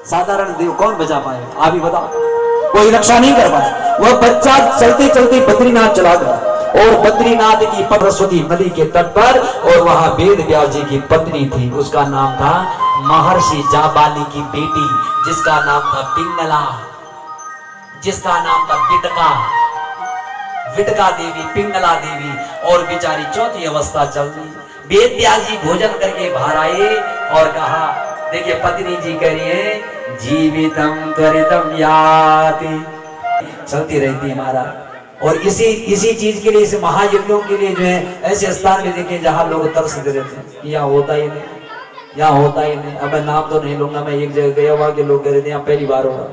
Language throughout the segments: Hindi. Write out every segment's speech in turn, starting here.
साधारण देव कौन बचा पाए? आप ही बताओ। कोई रक्षा नहीं कर पाए। वह बच्चा चलते चलते बद्रीनाथ चला गया और बद्रीनाथ की सरस्वती नदी के तट पर, और वहां वेद व्यास जी की पत्नी थी, उसका नाम था महर्षि जाबाली की बेटी, जिसका नाम था पिंगला, जिसका नाम था विटका, विटका देवी, पिंगला देवी। और बेचारी चौथी अवस्था चल रही। वेद व्यास जी भोजन करके बाहर आए और कहा, देखिए पत्नी जी करिए, जीवितम त्वरितम याति, चलती रहती है महाराज। और इसी चीज के लिए, इस महायज्ञों के लिए जो है ऐसे स्थान में देखे जहां लोग तरसते रहते हैं, यहाँ होता ही नहीं, यहाँ होता ही नहीं। अब मैं नाम तो नहीं लूंगा, मैं एक जगह गया हुआ के लोग कह रहे थे यहाँ पहली बार होगा।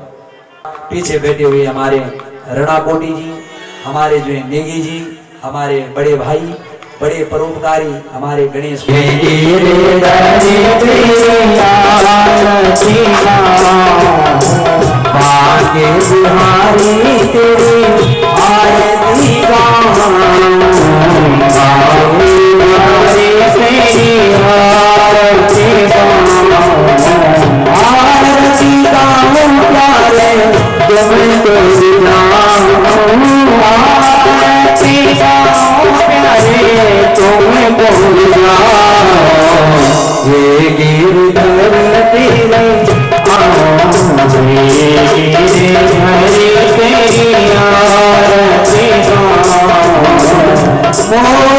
पीछे बैठे हुए हमारे रणाकोटी जी, हमारे जो है नेगी जी, हमारे बड़े भाई, बड़े परोपकारी हमारे गणेश भाग्य बिहारी तेरी आरती गाऊं, आरती गाऊं प्यारे तुम तो तुम बोल ये गिरधर तेरे हरे तेरी आरती मोर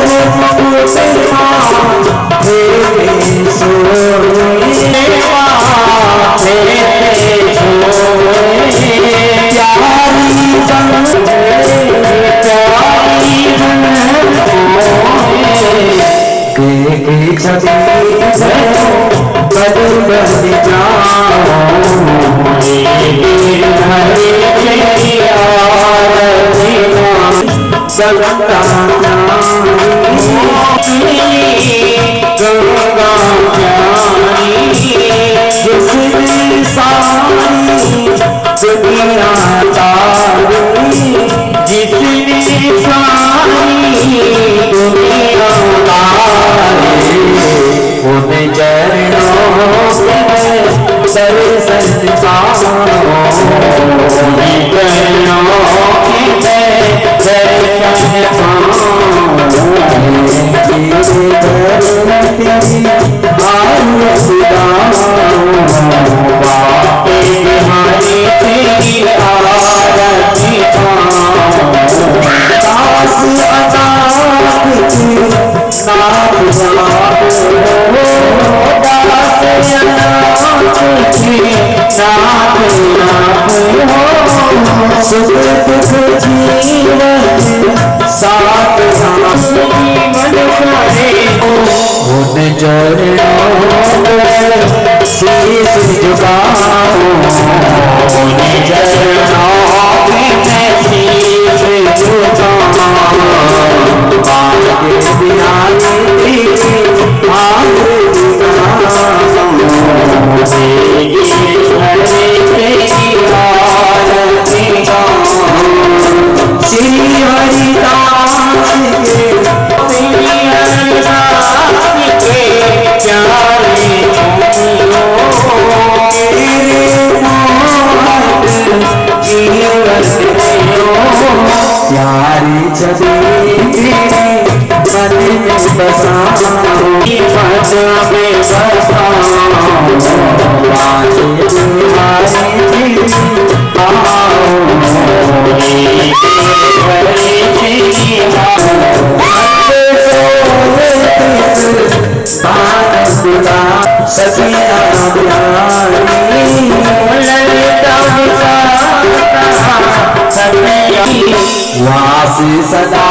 वासी सदा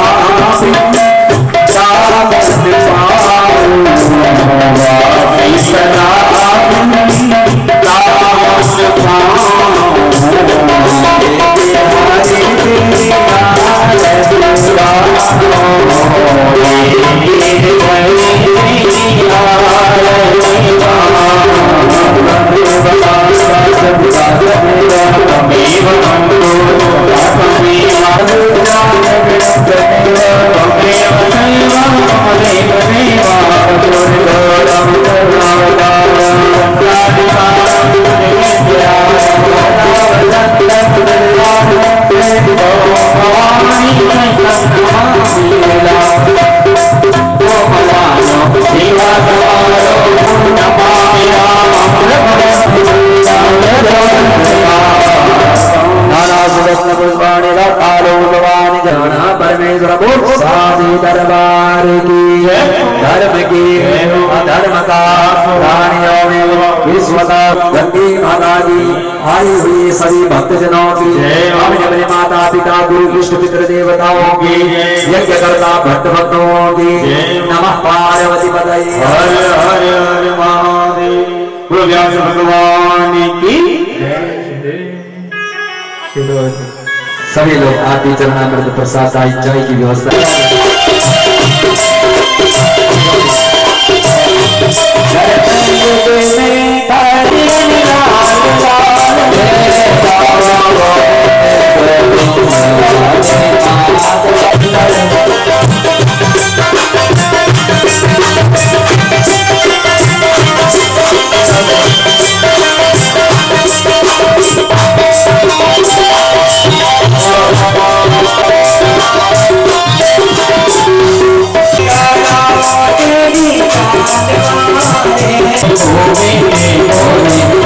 Yeah. गंगे माता की आए हुए सभी भक्तजनों की अपने अपने माता पिता गुरु इष्ट पितृ देवताओं की यज्ञ करता भक्त भक्तों की नमः पार्वती पतये हर हर हर महादेव। गुरु व्यास भगवान की सभी लोग आरती चरणामृत प्रसाद चाय की व्यवस्था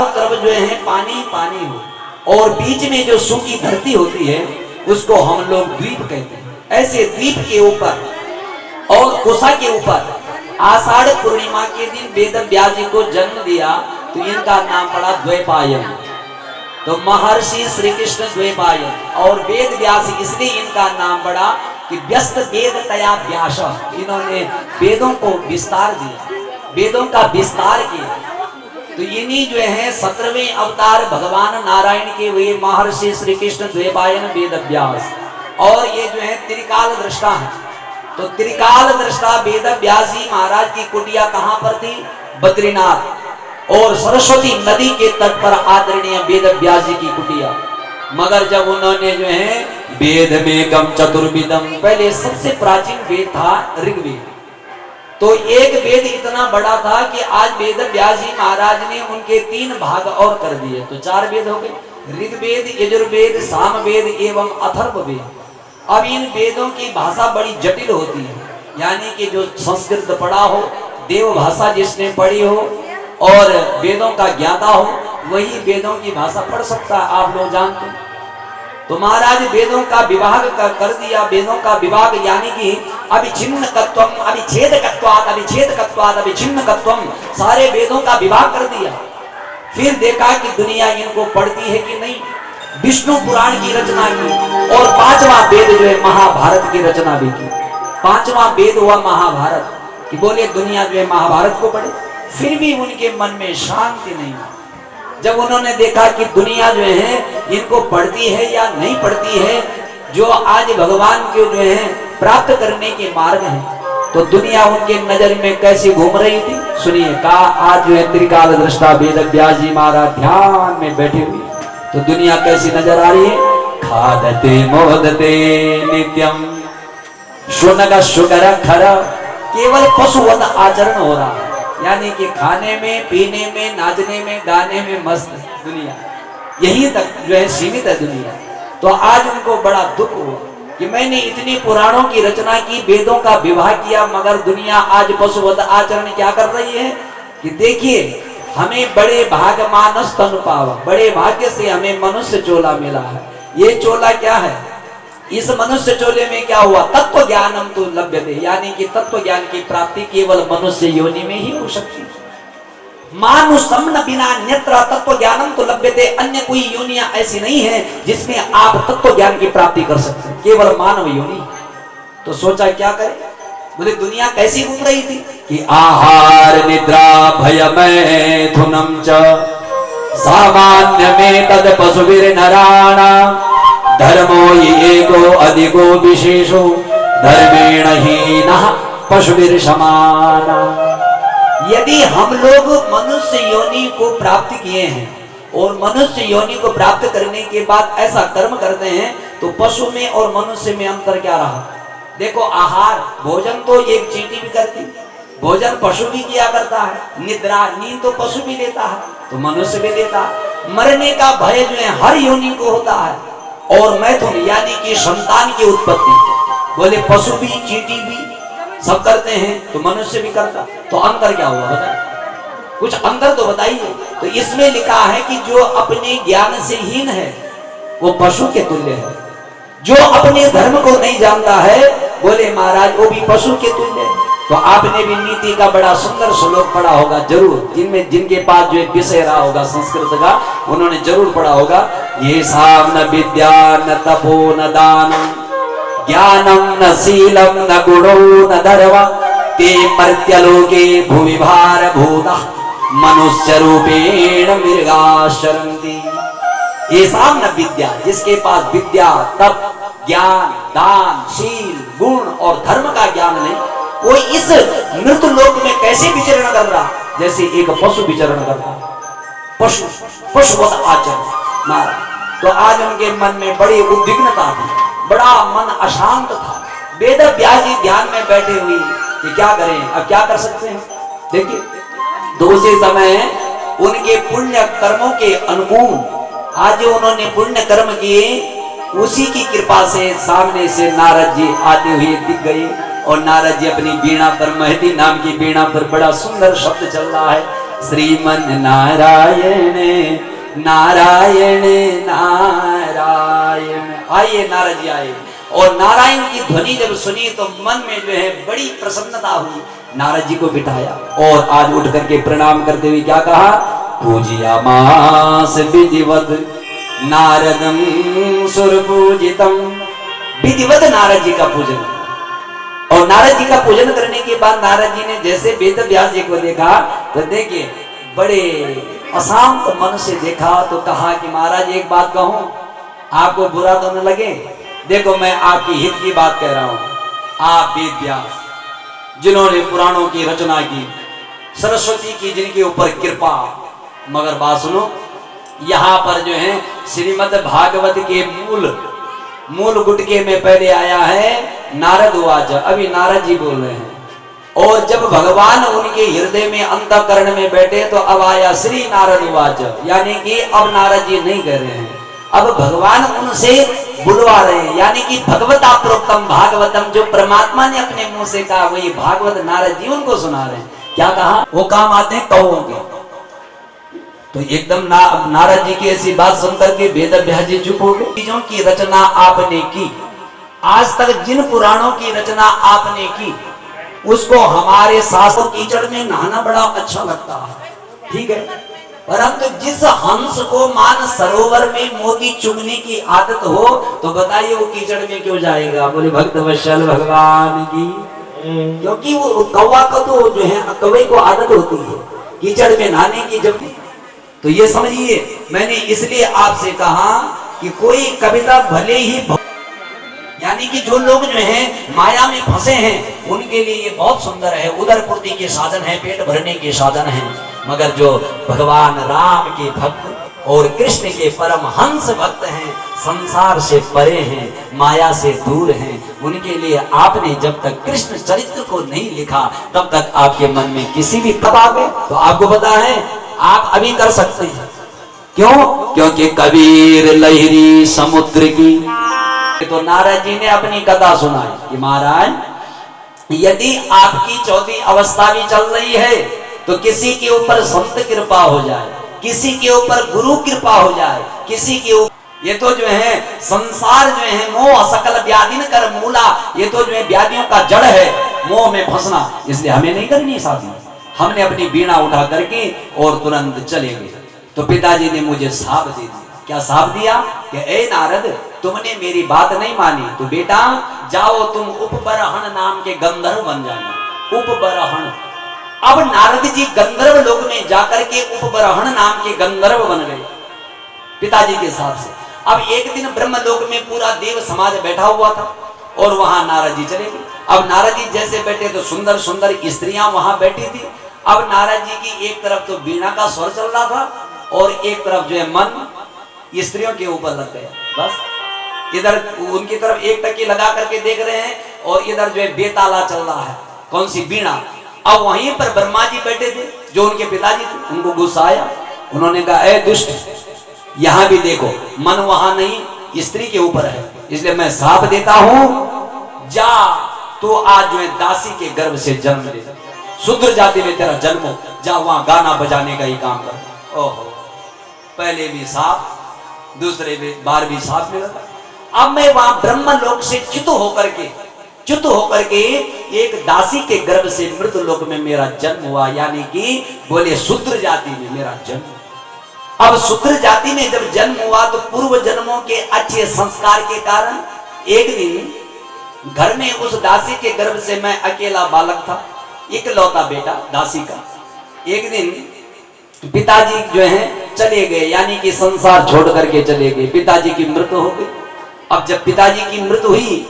तरफ जो है पानी पानी हो और बीच में जो सूखी धरती होती है उसको हम लोग द्वीप कहते हैं। ऐसे द्वीप के ऊपर और कुशा के ऊपर आषाढ़ पूर्णिमा के दिन वेद व्यास जी को जन्म दिया तो इनका नाम पड़ा द्वैपायन। तो महर्षि श्री कृष्ण द्वैपायन और वेद व्यास इसलिए इनका नाम पड़ा कि व्यस्त वेद तया व्यास, इन्होंने वेदों को विस्तार दिया, वेदों का विस्तार किया। तो इन्हीं जो है 17वें अवतार भगवान नारायण के वे महर्षि श्री कृष्ण द्वैपायन वेद व्यास, और ये जो है त्रिकाल दृष्टा है। तो त्रिकाल दृष्टा वेद व्यास जी महाराज की कुटिया कहाँ पर थी? बद्रीनाथ, और सरस्वती नदी के तट पर आदरणीय वेद व्यास जी की कुटिया। मगर जब उन्होंने जो है वेद में कम चतुर्विदम, पहले सबसे प्राचीन वेद था ऋग्वेद, तो एक वेद इतना बड़ा था कि आज वेद व्यास जी महाराज ने उनके 3 भाग और कर दिए, तो 4 वेद हो गए, ऋग्वेद, यजुर्वेद, सामवेद एवं अथर्ववेद। अब इन वेदों की भाषा बड़ी जटिल होती है, यानी कि जो संस्कृत पढ़ा हो, देव भाषा जिसने पढ़ी हो और वेदों का ज्ञाता हो, वही वेदों की भाषा पढ़ सकता है, आप लोग जानते हैं। तो महाराज वेदों का विभाग कर दिया, वेदों का विभाग यानी कि अभिछिन्नकत्वम, अभिछेदकत्वात्, अभिछेदकत्वात्, अभिछिन्नकत्वम, सारे वेदों का विभाग कर दिया। फिर देखा कि दुनिया इनको पढ़ती है कि नहीं, विष्णु पुराण की रचना की, और 5वां वेद जो है महाभारत की रचना भी की। 5वां वेद हुआ महाभारत, कि बोले दुनिया जो है महाभारत को पढ़े। फिर भी उनके मन में शांति नहीं। जब उन्होंने देखा कि दुनिया जो है इनको पढ़ती है या नहीं पढ़ती है, जो आज भगवान के जो है प्राप्त करने के मार्ग हैं, तो दुनिया उनके नजर में कैसी घूम रही थी, सुनिए। कहा आज जो है त्रिकाल दृष्टा वेद व्यास जी महाराज ध्यान में बैठे हुए, तो दुनिया कैसी नजर आ रही है? खादते मोदते नित्यम शुनग शुकर खर, केवल पशुवत आचरण हो रहा है, यानी कि खाने में, पीने में, नाचने में, गाने में मस्त दुनिया, यही तक जो है सीमित है दुनिया। तो आज उनको बड़ा दुख हुआ कि मैंने इतनी पुराणों की रचना की, वेदों का विवाह किया, मगर दुनिया आज पशुवत आचरण क्या कर रही है कि देखिए हमें बड़े भाग मानस तनु पावा, बड़े भाग्य से हमें मनुष्य चोला मिला है। ये चोला क्या है? इस मनुष्य चोले में क्या हुआ? तत्व ज्ञानम तो लभ्यते, यानी कि तत्व ज्ञान की प्राप्ति केवल मनुष्य योनि में ही हो सकती है। मानुषम न बिना अन्यत्र तत्व ज्ञानम तो लभ्यते, अन्य कोई योनियां ऐसी नहीं है जिसमें आप तत्व ज्ञान की प्राप्ति कर सकते हैं, केवल मानव योनि। तो सोचा क्या करें? बोले दुनिया कैसी घूम रही थी कि आहार निद्रा भय मैथुनम च सामान्य में तद पशुभिर नराणा, धर्मो एको अधिको विशेषो धर्मेण हीनः पशुभिर समाना। यदि हम लोग मनुष्य योनि को प्राप्त किए हैं और मनुष्य योनि को प्राप्त करने के बाद ऐसा कर्म करते हैं, तो पशु में और मनुष्य में अंतर क्या रहा? देखो आहार, भोजन तो एक चींटी भी करती, भोजन पशु भी किया करता है, निद्रा नींद तो पशु भी लेता है, तो मनुष्य भी लेता है। मरने का भय जो है हर योनि को होता है, और मैथुन यानी कि संतान की उत्पत्ति, बोले पशु भी, चींटी भी सब करते हैं, तो मनुष्य भी करता, तो अंतर क्या हुआ बताइए? कुछ अंतर तो बताइए। तो इसमें लिखा है कि जो अपने ज्ञान से हीन है वो पशु के तुल्य है, जो अपने धर्म को नहीं जानता है, बोले महाराज वो भी पशु के तुल्य है। तो आपने भी नीति का बड़ा सुंदर श्लोक पढ़ा होगा जरूर, जिनके पास जो विषय रहा होगा संस्कृत का, उन्होंने जरूर पढ़ा होगा। ये साम न विद्या न तपो न दानम ज्ञानम न शीलम न गुणो न धर्म ते मर्त्यलोके भुवि भार भूता मनुष्य रूपेण मृगा शरन्ति। ये साम न विद्या, जिसके पास विद्या तप ज्ञान दान शील गुण और धर्म का ज्ञान नहीं, वो इस मृत लोक में कैसे विचरण कर रहा, जैसे एक पशु विचरण करता, पशुवत आचरण मारा। तो आज उनके मन में बड़ी उद्विग्नता थी, बड़ा मन अशांत था। वेद व्यास जी ध्यान में बैठे हुए कि क्या करें, अब क्या कर सकते हैं। देखिए तो उसी समय उनके पुण्य कर्मों के अनुकूल आज जो उन्होंने पुण्य कर्म किए, उसी की कृपा से सामने से नारद जी आते हुए दिख गए। और नारद जी अपनी वीणा पर, महती नाम की वीणा पर बड़ा सुंदर शब्द चल रहा है, श्रीमन नारायण नारायण नारायण। आइए नारद जी आए और नारायण की ध्वनि जब सुनी तो मन में जो है बड़ी प्रसन्नता हुई। नारद जी को बिठाया और आज उठ करके प्रणाम करते हुए क्या कहा, पूजयामास विधिवत नारदम सुरपूजितम। विधिवत नारद जी का पूजन, और नारद जी का पूजन करने के बाद नारद जी ने जैसे वेद व्यास जी को देखा तो देखिए बड़े अशांत मन से देखा, तो कहा कि महाराज एक बात कहूं, आपको बुरा तो न लगे, देखो मैं आपकी हित की बात कह रहा हूं। आप वेद व्यास जिन्होंने पुराणों की रचना की, सरस्वती की जिनके ऊपर कृपा, मगर बात सुनो, यहाँ पर जो है श्रीमद् भागवत के मूल गुटके में पहले आया है नारद उवाच। अभी नारद जी बोल रहे हैं, और जब भगवान उनके हृदय में अंतःकरण में बैठे तो अब आया श्री नारद उवाच, यानी कि अब नारद जी नहीं कह रहे हैं, अब भगवान उनसे बुलवा रहे हैं, यानी कि भगवता प्रोक्तम भागवतम, जो परमात्मा ने अपने मुंह से कहा वही भागवत नारद जी उनको सुना रहे हैं। क्या कहा, वो काम आते हैं कौओं के। तो एकदम नारद जी की ऐसी बात सुनकर के वेद व्यास जी चुप हो गए। चीजों की रचना आपने की, आज तक जिन पुराणों की रचना आपने की उसको हमारे शास्त्रों कीचड़ में नहाना बड़ा अच्छा लगता है, ठीक है, परंतु जिस हंस को मान सरोवर में मोती चुगने की आदत हो तो बताइए वो कीचड़ में क्यों जाएगा। बोले भक्त वत्सल भगवान की, क्योंकि वो कौवा का तो जो है कौवे को आदत होती है कीचड़ में नहाने की। जब तो ये समझिए, मैंने इसलिए आपसे कहा कि कोई कविता भले ही, यानी कि जो लोग जो हैं माया में फंसे हैं उनके लिए ये बहुत सुंदर है, उदर पूर्ति के साधन है, पेट भरने के साधन है, मगर जो भगवान राम के भक्त और कृष्ण के परम हंस भक्त हैं, संसार से परे हैं, माया से दूर हैं, उनके लिए आपने जब तक कृष्ण चरित्र को नहीं लिखा तब तक आपके मन में किसी भी प्रभाव है तो आपको पता है आप अभी कर सकते हैं। क्यों, क्योंकि कबीर लहरी समुद्र की। तो नारद जी ने अपनी कथा सुनाई कि महाराज यदि आपकी चौथी अवस्था भी चल रही है तो किसी के ऊपर संत कृपा हो जाए, किसी के ऊपर गुरु कृपा हो जाए, किसी के ऊपर, ये तो जो है संसार जो है मोह सकल व्याधिन कर मूला, ये तो जो है व्याधियों का जड़ है मोह में फंसना, इसलिए हमें नहीं करनी शादी। हमने अपनी वीणा उठा करके और तुरंत चले गए। तो पिताजी ने मुझे शाप दे दिया। क्या शाप दिया कि ए नारद, तुमने मेरी बात नहीं मानी तो बेटा जाओ तुम उपबरहण नाम के गंधर्व बन जाना। उपबरहण, अब नारद जी गंधर्व लोक में जाकर के उपबरहण नाम के गंधर्व बन गए पिताजी के साथ से। अब एक दिन ब्रह्म लोक में पूरा देव समाज बैठा हुआ था और वहां नारद जी चले गए। अब नारद जी जैसे बैठे तो सुंदर सुंदर स्त्रियां वहां बैठी थी। अब नारद जी की एक तरफ तो वीणा का स्वर चल रहा था और एक तरफ जो है मन स्त्रियों के ऊपर लग गया। बस इधर उनकी तरफ एक टकी लगा करके देख रहे हैं और इधर जो है बेताला चल रहा है, कौन सी वीणा। अब वहीं पर ब्रह्मा जी बैठे थे जो उनके पिताजी थे। उनको गुस्सा आया, उन्होंने कहा ए दुष्ट, यहां भी देखो मन वहां नहीं स्त्री के ऊपर है, इसलिए मैं शाप देता हूं, जा तो आज जो है दासी के गर्भ से जन्म ले, शूद्र जाति में तेरा जन्म हो, जा वहां गाना बजाने का ही काम कर। ओहो, पहले भी साफ, दूसरे बार भी साफ मिला था। अब मैं वहां ब्रह्म लोक से च्युत होकर के च्युत होकर के एक दासी के गर्भ से मृत्यु लोक में मेरा जन्म हुआ, यानी कि बोले शूद्र जाति में मेरा जन्म। अब शूद्र जाति में जब जन्म हुआ तो पूर्व जन्मों के अच्छे संस्कार के कारण एक दिन घर में उस दासी के गर्भ से मैं अकेला बालक था, इकलौता बेटा दासी का। एक दिन पिताजी जो हैं चले गए, यानी कि संसार छोड़ करके चले गए, पिताजी की मृत्यु हो गई। अब जब पिताजी की मृत्यु हुई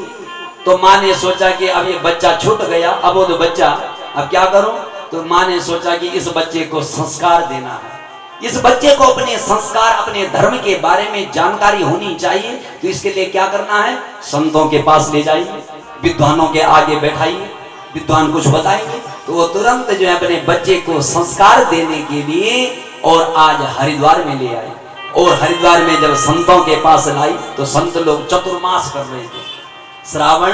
तो माँ ने सोचा कि अब ये बच्चा छूट गया, अब वो तो बच्चा, अब क्या करूं? तो माँ ने सोचा कि इस बच्चे को संस्कार देना है, इस बच्चे को अपने संस्कार, अपने धर्म के बारे में जानकारी होनी चाहिए। तो इसके लिए क्या करना है? संतों के पास ले जाइए, विद्वानों के आगे बैठाइए, विद्वान कुछ बताएंगे। तो वो तुरंत जो है अपने बच्चे को संस्कार देने के लिए और आज हरिद्वार में ले आए। और हरिद्वार में जब संतों के पास लाई तो संत लोग चतुर्मास कर रहे थे, श्रावण,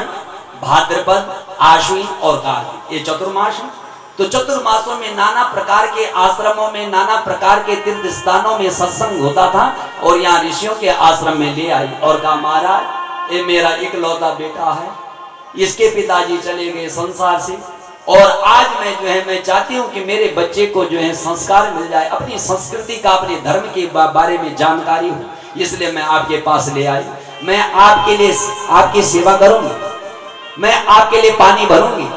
भाद्रपद, आश्विन और कार्तिक, ये चतुर्मास है। तो चतुर्मासों में नाना प्रकार के आश्रमों में, नाना प्रकार के तीर्थ स्थानों में सत्संग होता था। और यहाँ ऋषियों के आश्रम में ले आई और कहा, महाराज ये मेरा इकलौता बेटा है, इसके पिताजी चले गए संसार से, और आज मैं जो है मैं चाहती हूँ कि मेरे बच्चे को जो है संस्कार मिल जाए, अपनी संस्कृति का, अपने धर्म के बारे में जानकारी हो, इसलिए मैं आपके पास ले आई। मैं आपके लिए आपकी सेवा करूंगी, मैं आपके लिए पानी भरूंगी,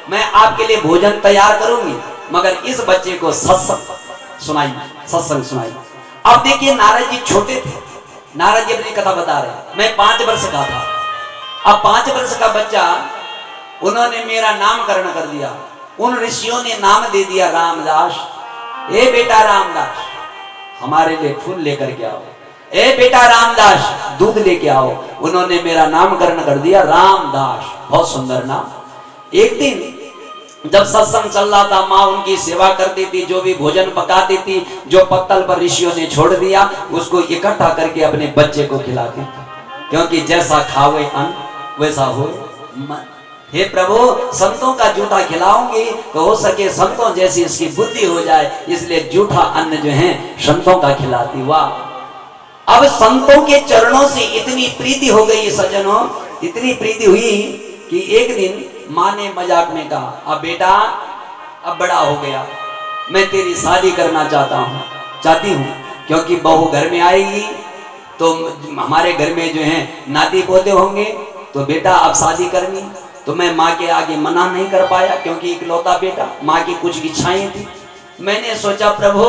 मैं आपके लिए भोजन तैयार करूंगी, मगर इस बच्चे को सत्संग सुनाई, सत्संग सुनाई। अब देखिए नारद जी छोटे थे, नारद जी अपनी कथा बता रहे हैं, मैं 5 वर्ष का था। अब 5 वर्ष का बच्चा, उन्होंने मेरा नामकरण कर दिया। उन ऋषियों ने नाम दे दिया रामदास। ए बेटा रामदास, हमारे लिए फूल लेकर के आओ। ए बेटा रामदास, दूध लेके आओ। उन्होंने मेरा नामकरण कर दिया रामदास, बहुत सुंदर नाम। एक दिन जब सत्संग चल रहा था, माँ उनकी सेवा करती थी, जो भी भोजन पकाती थी, जो पत्तल पर ऋषियों ने छोड़ दिया उसको इकट्ठा करके अपने बच्चे को खिलाती थी, क्योंकि जैसा खावे अन्न वैसा हो मन। हे प्रभु, संतों का जूठा खिलाऊंगी तो हो सके संतों जैसी इसकी बुद्धि हो जाए, इसलिए जूठा अन्न जो है संतों का खिलाती। वाह! अब संतों के चरणों से इतनी प्रीति हो गई सज्जनों, इतनी प्रीति हुई कि एक दिन माँ ने मजाक में कहा, अब बेटा अब बड़ा हो गया, मैं तेरी शादी करना चाहती हूँ, क्योंकि बहू घर में आएगी तो हमारे घर में जो है नाती पोते होंगे, तो बेटा अब शादी करनी। तो मैं माँ के आगे मना नहीं कर पाया, क्योंकि इकलौता बेटा, माँ की कुछ इच्छाएं थी। मैंने सोचा प्रभु,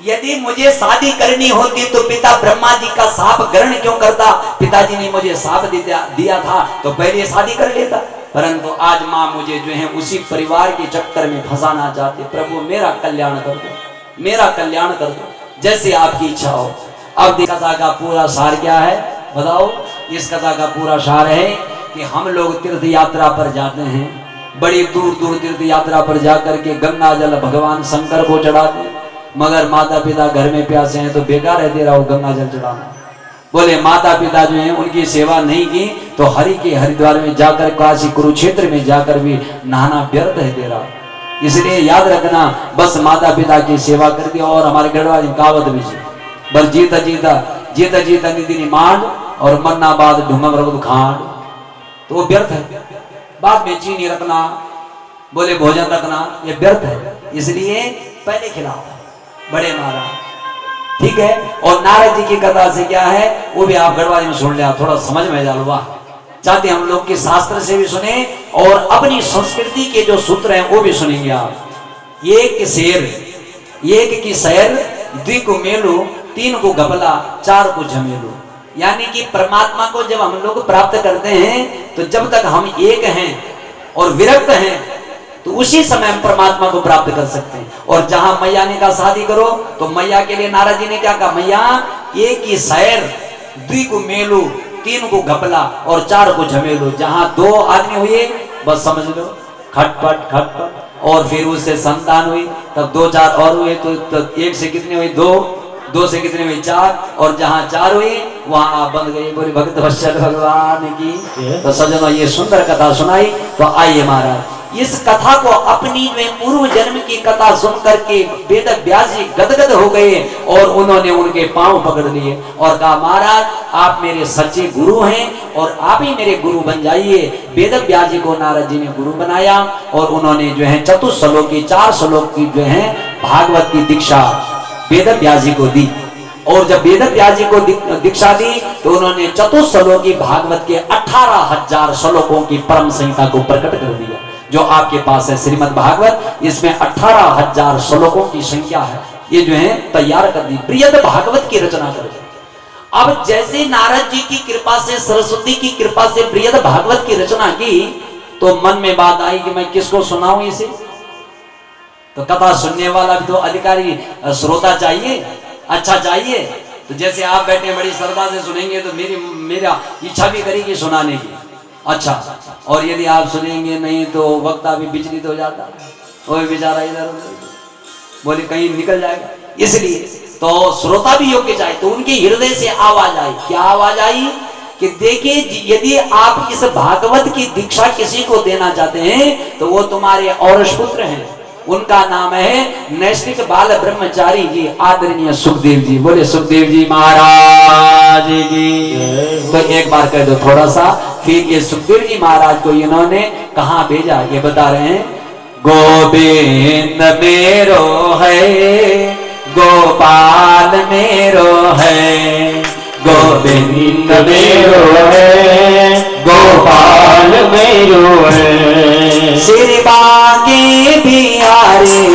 यदि मुझे शादी करनी होती तो पिता ब्रह्मा जी का शाप ग्रहण क्यों करता? पिताजी ने मुझे शाप दिया था तो पहले शादी कर लेता, परंतु आज माँ मुझे जो है उसी परिवार के चक्कर में फंसाना चाहते। प्रभु मेरा कल्याण कर दो, मेरा कल्याण कर दो, जैसे आपकी इच्छा हो। अब कथा का पूरा सार क्या है बताओ? इस कथा का पूरा सार है कि हम लोग तीर्थ यात्रा पर जाते हैं, बड़ी दूर दूर तीर्थ यात्रा पर जाकर के गंगा जल भगवान शंकर को चढ़ाते, मगर माता पिता घर में प्यासे हैं तो बेकार है तेरा वो गंगा जल चढ़ाना। बोले माता पिता जो हैं उनकी सेवा नहीं की तो हरि के हरिद्वार में जाकर, काशी कुरुक्षेत्र में जाकर भी नहाना व्यर्थ है तेरा। इसलिए याद रखना, बस माता पिता की सेवा कर दी। और हमारे गढ़वाली कहावत भी है, बस जीता जीता जीता जीता निधि निमांड और मरना बाद ढूंगा मरगुद खांड, तो वो व्यर्थ है। बाद में चीनी रखना, बोले भोजन रखना, ये व्यर्थ है। इसलिए पहले खिलाओ बड़े महाराज, ठीक है। और नारद जी की कथा से क्या है वो भी आप गढ़वाली में सुन लिया, थोड़ा समझ में जालवा चाहते हम लोग के शास्त्र से भी सुने और अपनी संस्कृति के जो सूत्र हैं वो भी सुनेंगे आप। एक शेर, एक की शहर, द्वि को मेलू, तीन को गपला, चार को झमेलू। यानी कि परमात्मा को जब हम लोग प्राप्त करते हैं तो जब तक हम एक हैं और विरक्त हैं तो उसी समय हम परमात्मा को प्राप्त कर सकते हैं। और जहां मैया ने कहा शादी करो तो मैया के लिए नारद जी ने क्या कहा? मैया एक ही शहर, द्वि को मेलू, तीन को घपला और चार को झमेलू। जहां 2 आदमी हुए बस समझ लो खटपट खटपट, और फिर उससे संतान हुई, तब 2-4 और हुए तो एक से कितने हुए? 2 से कितने हुए? 4, और जहां 4 हुए वहां आप बंद गए। बोली भक्त वत्सल भगवान की। तो सज्जनों ये सुंदर कथा सुनाई। तो आइए महाराज इस कथा को अपनी में पूर्व जन्म की कथा सुन करके वेद व्यास जी गदगद हो गए और उन्होंने उनके पांव पकड़ लिए और कहा महाराज आप मेरे सच्चे गुरु हैं और आप ही मेरे गुरु बन जाइए। वेद व्यास जी को नारद जी ने गुरु बनाया और उन्होंने जो है चतुश्लोक की 4 श्लोक की जो है भागवत की दीक्षा वेद व्यास जी को दी। और जब वेद व्यास जी को दीक्षा दी तो उन्होंने चतुश्लोकी भागवत के 18,000 श्लोकों की परम संहिता को प्रकट कर दिया जो आपके पास है श्रीमद् भागवत। इसमें 18,000 श्लोकों की संख्या है, ये जो है तैयार कर दी, बृहद भागवत की रचना कर दी। अब जैसे नारद जी की कृपा से सरस्वती की कृपा से बृहद भागवत की रचना की तो मन में बात आई कि मैं किसको सुनाऊं इसे। तो कथा सुनने वाला भी तो अधिकारी श्रोता चाहिए, अच्छा चाहिए। तो जैसे आप बैठे बड़ी श्रद्धा से सुनेंगे तो मेरा इच्छा भी करेगी सुनाने की, अच्छा। और यदि आप सुनेंगे नहीं तो वक्ता भी विचलित हो जाता, वो बेचारा इधर उधर बोले कहीं निकल जाएगा। इसलिए तो श्रोता भी योग्य चाहिए। तो उनके हृदय से आवाज आई, क्या आवाज आई कि देखिए यदि आप इस भागवत की दीक्षा किसी को देना चाहते हैं तो वो तुम्हारे औरस पुत्र हैं, उनका नाम है नैष्ठिक बाल ब्रह्मचारी जी आदरणीय सुखदेव जी। बोले सुखदेव जी महाराज जी। तो एक बार कह दो थोड़ा सा। फिर ये सुखदेव जी महाराज को इन्होंने कहाँ भेजा ये बता रहे हैं। गोविंद मेरो है गोपाल मेरो है, गोविंद मेरो है गोपाल मेरो है, श्री बांके बिहारी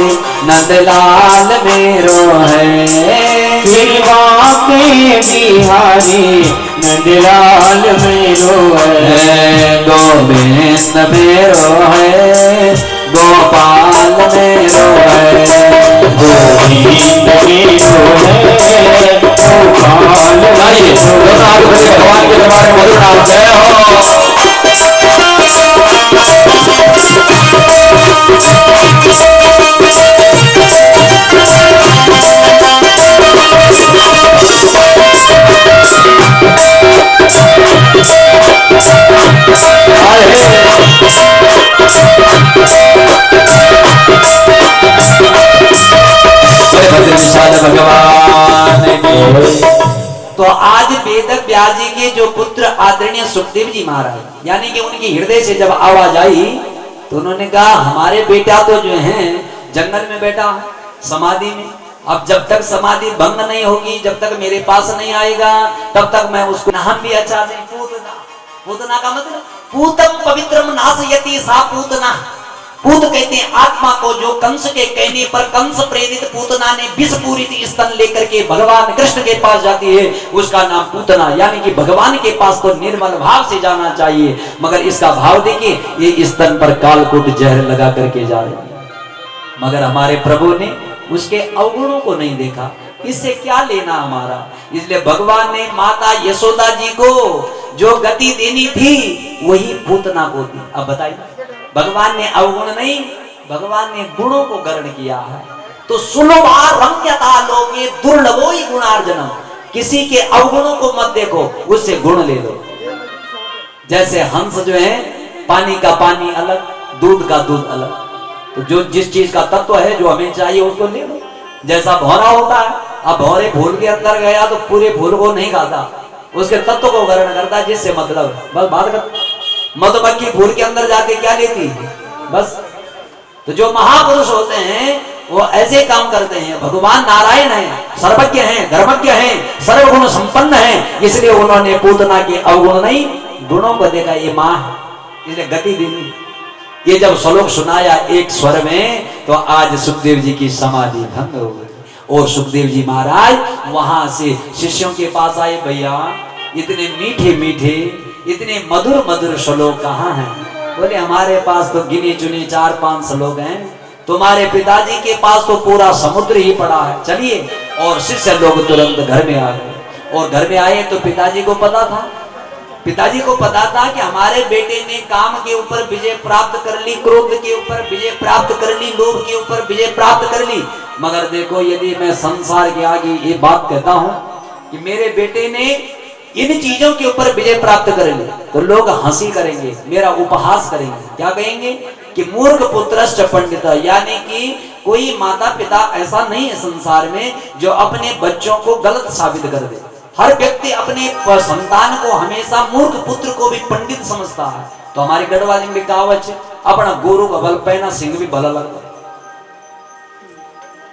नंदलाल मेरो है, श्री बांके बिहारी नंदलाल मेरो है, गोविंद मेरो है गोपाल मेरो है, गोविंद मेरो है गोपाल भगवान के दरबार में मधुर नाम जय हो। भगवान तो आज वेद व्यास जी के जो पुत्र आदरणीय सुखदेव जी महाराज यानी कि उनके हृदय से जब आवाज आई तो उन्होंने कहा हमारे बेटा तो जो है जंगल में बैठा है समाधि में, अब जब तक समाधि भंग नहीं होगी जब तक मेरे पास नहीं आएगा तब तक मैं उसको नाम भी अच्छा नहीं। पूतना, पूतना का मतलब पूतम पवित्रम नासयति सा पूतना। पूत कहते हैं आत्मा को जो कंस के कहने पर कंस प्रेरित पूतना ने विष पूरित स्तन लेकर के भगवान कृष्ण के पास जाती है उसका नाम पूतना। यानी कि भगवान के पास तो निर्मल भाव से जाना चाहिए, मगर इसका भाव देखिए ये स्तन पर कालकूट जहर लगा करके जा रही है। मगर हमारे प्रभु ने उसके अवगुणों को नहीं देखा, इससे क्या लेना हमारा। इसलिए भगवान ने माता यशोदा जी को जो गति देनी थी वही पूतना को दी। अब बताइए भगवान ने अवगुण नहीं, भगवान ने गुणों को ग्रहण किया है। तो सुलभा रम्यता लोगे दुर्लभोई गुणार्जनम। किसी के अवगुणों को मत देखो, उससे गुण ले लो। जैसे हंस जो है पानी का पानी अलग, दूध का दूध अलग। तो जो जिस चीज का तत्व है जो हमें चाहिए उसको ले लो। जैसा भौरा होता है, अब भौरे फूल के अंदर गया तो पूरे फूल को नहीं खाता, उसके तत्व को ग्रहण करता है जिससे मतलब बस बात कर। मधुमक्खी फूल के अंदर जाके क्या लेती है बस। तो जो महापुरुष होते हैं वो ऐसे काम करते हैं। भगवान नारायण हैं, सर्वज्ञ हैं, धर्मज्ञ हैं, सर्वगुण संपन्न हैं, इसलिए उन्होंने पूतना के अवगुण नहीं गुणों को देखा। ये माँ है इसलिए गति देनी। ये जब श्लोक सुनाया एक स्वर में तो आज सुखदेव जी की समाधि भंग हो गई और सुखदेव जी महाराज वहां से शिष्यों के पास आए। भैया इतने मीठे मीठे इतने मधुर मधुर श्लोक कहाँ हैं? बोले हमारे पास तो गिने चुने 4-5 श्लोक हैं, तुम्हारे पिताजी के पास तो पूरा समुद्र ही पड़ा है। चलिए। और शिष्य लोग तुरंत घर में आ गए और घर में आए तो पिताजी को पता था, पिताजी को पता था कि हमारे बेटे ने काम के ऊपर विजय प्राप्त कर ली, क्रोध के ऊपर विजय प्राप्त कर ली, लोभ के ऊपर विजय प्राप्त कर ली। मगर देखो यदि मैं संसार के आगे ये बात कहता हूं कि मेरे बेटे ने इन चीजों के ऊपर विजय प्राप्त करेंगे तो लोग हंसी करेंगे, मेरा उपहास करेंगे। क्या कहेंगे कि मूर्ख पुत्रश्च पंडित, यानी कि कोई माता पिता ऐसा नहीं है संसार में जो अपने बच्चों को गलत साबित कर दे। हर व्यक्ति अपने संतान को हमेशा मूर्ख पुत्र को भी पंडित समझता है। तो हमारी गढ़वाली में कहावत है, अपना गुरु का बल पैना सिंह भी भला लगता।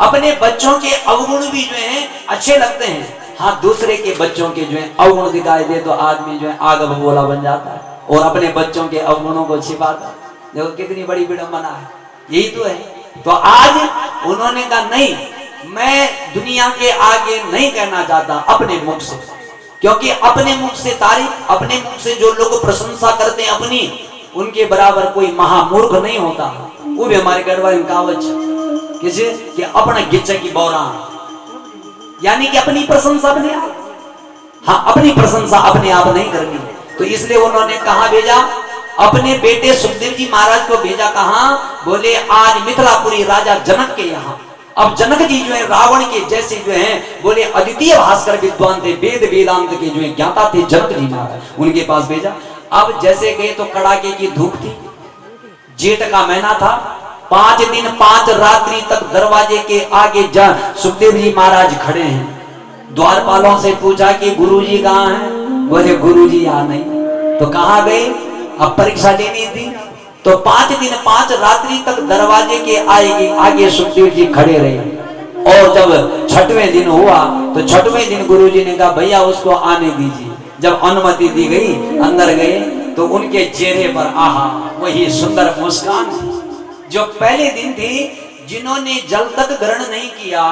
अपने बच्चों के अवगुण भी जो है अच्छे लगते हैं, हाँ दूसरे के बच्चों के जो है अवगुण दिखाई दे तो आदमी जो है आग बबूला बन जाता है और अपने बच्चों के अवगुणों को छिपाता है। देखो कितनी बड़ी विडंबना है, यही तो है। तो आज उन्होंने कहा नहीं, मैं दुनिया के आगे नहीं कहना चाहता अपने मुख से, क्योंकि अपने मुख से तारीफ, अपने मुख से जो लोग प्रशंसा करते हैं अपनी, उनके बराबर कोई महामूर्ख नहीं होता। वो भी हमारे गढ़वाली में कहावत किसे कि अपना गिच्चे की बोरा, यानी कि अपनी प्रशंसा अपने आप, हाँ अपनी प्रशंसा अपने आप नहीं करनी। तो इसलिए उन्होंने कहा भेजा, अपने बेटे सुखदेव जी महाराज को भेजा। कहा बोले आज मिथिलापुरी राजा जनक के यहाँ। अब जनक जी जो है रावण के जैसे जो है बोले अद्वितीय भास्कर विद्वान थे, वेद वेदांत के जो है ज्ञाता थे जनक जी महाराज, उनके पास भेजा। अब जैसे गए तो कड़ाके की धूप थी, जेठ का महीना था, 5 दिन 5 रात्रि तक दरवाजे के आगे सुखदेव जी महाराज खड़े हैं। द्वारपालों से पूछा कि गुरुजी कहाँ हैं? बोले गुरुजी यहाँ नहीं। तो कहाँ गए? अब परीक्षा लेनी थी। तो 5 दिन 5 रात्रि तक दरवाजे के आगे सुखदेव जी खड़े रहे। और जब 6वें दिन हुआ तो 6वें दिन गुरुजी ने कहा भैया उसको आने दीजिए। जब अनुमति दी गई, अंदर गए तो उनके चेहरे पर आहा वही सुंदर मुस्कान जो पहले दिन थी। जिन्होंने जल तक ग्रहण नहीं किया,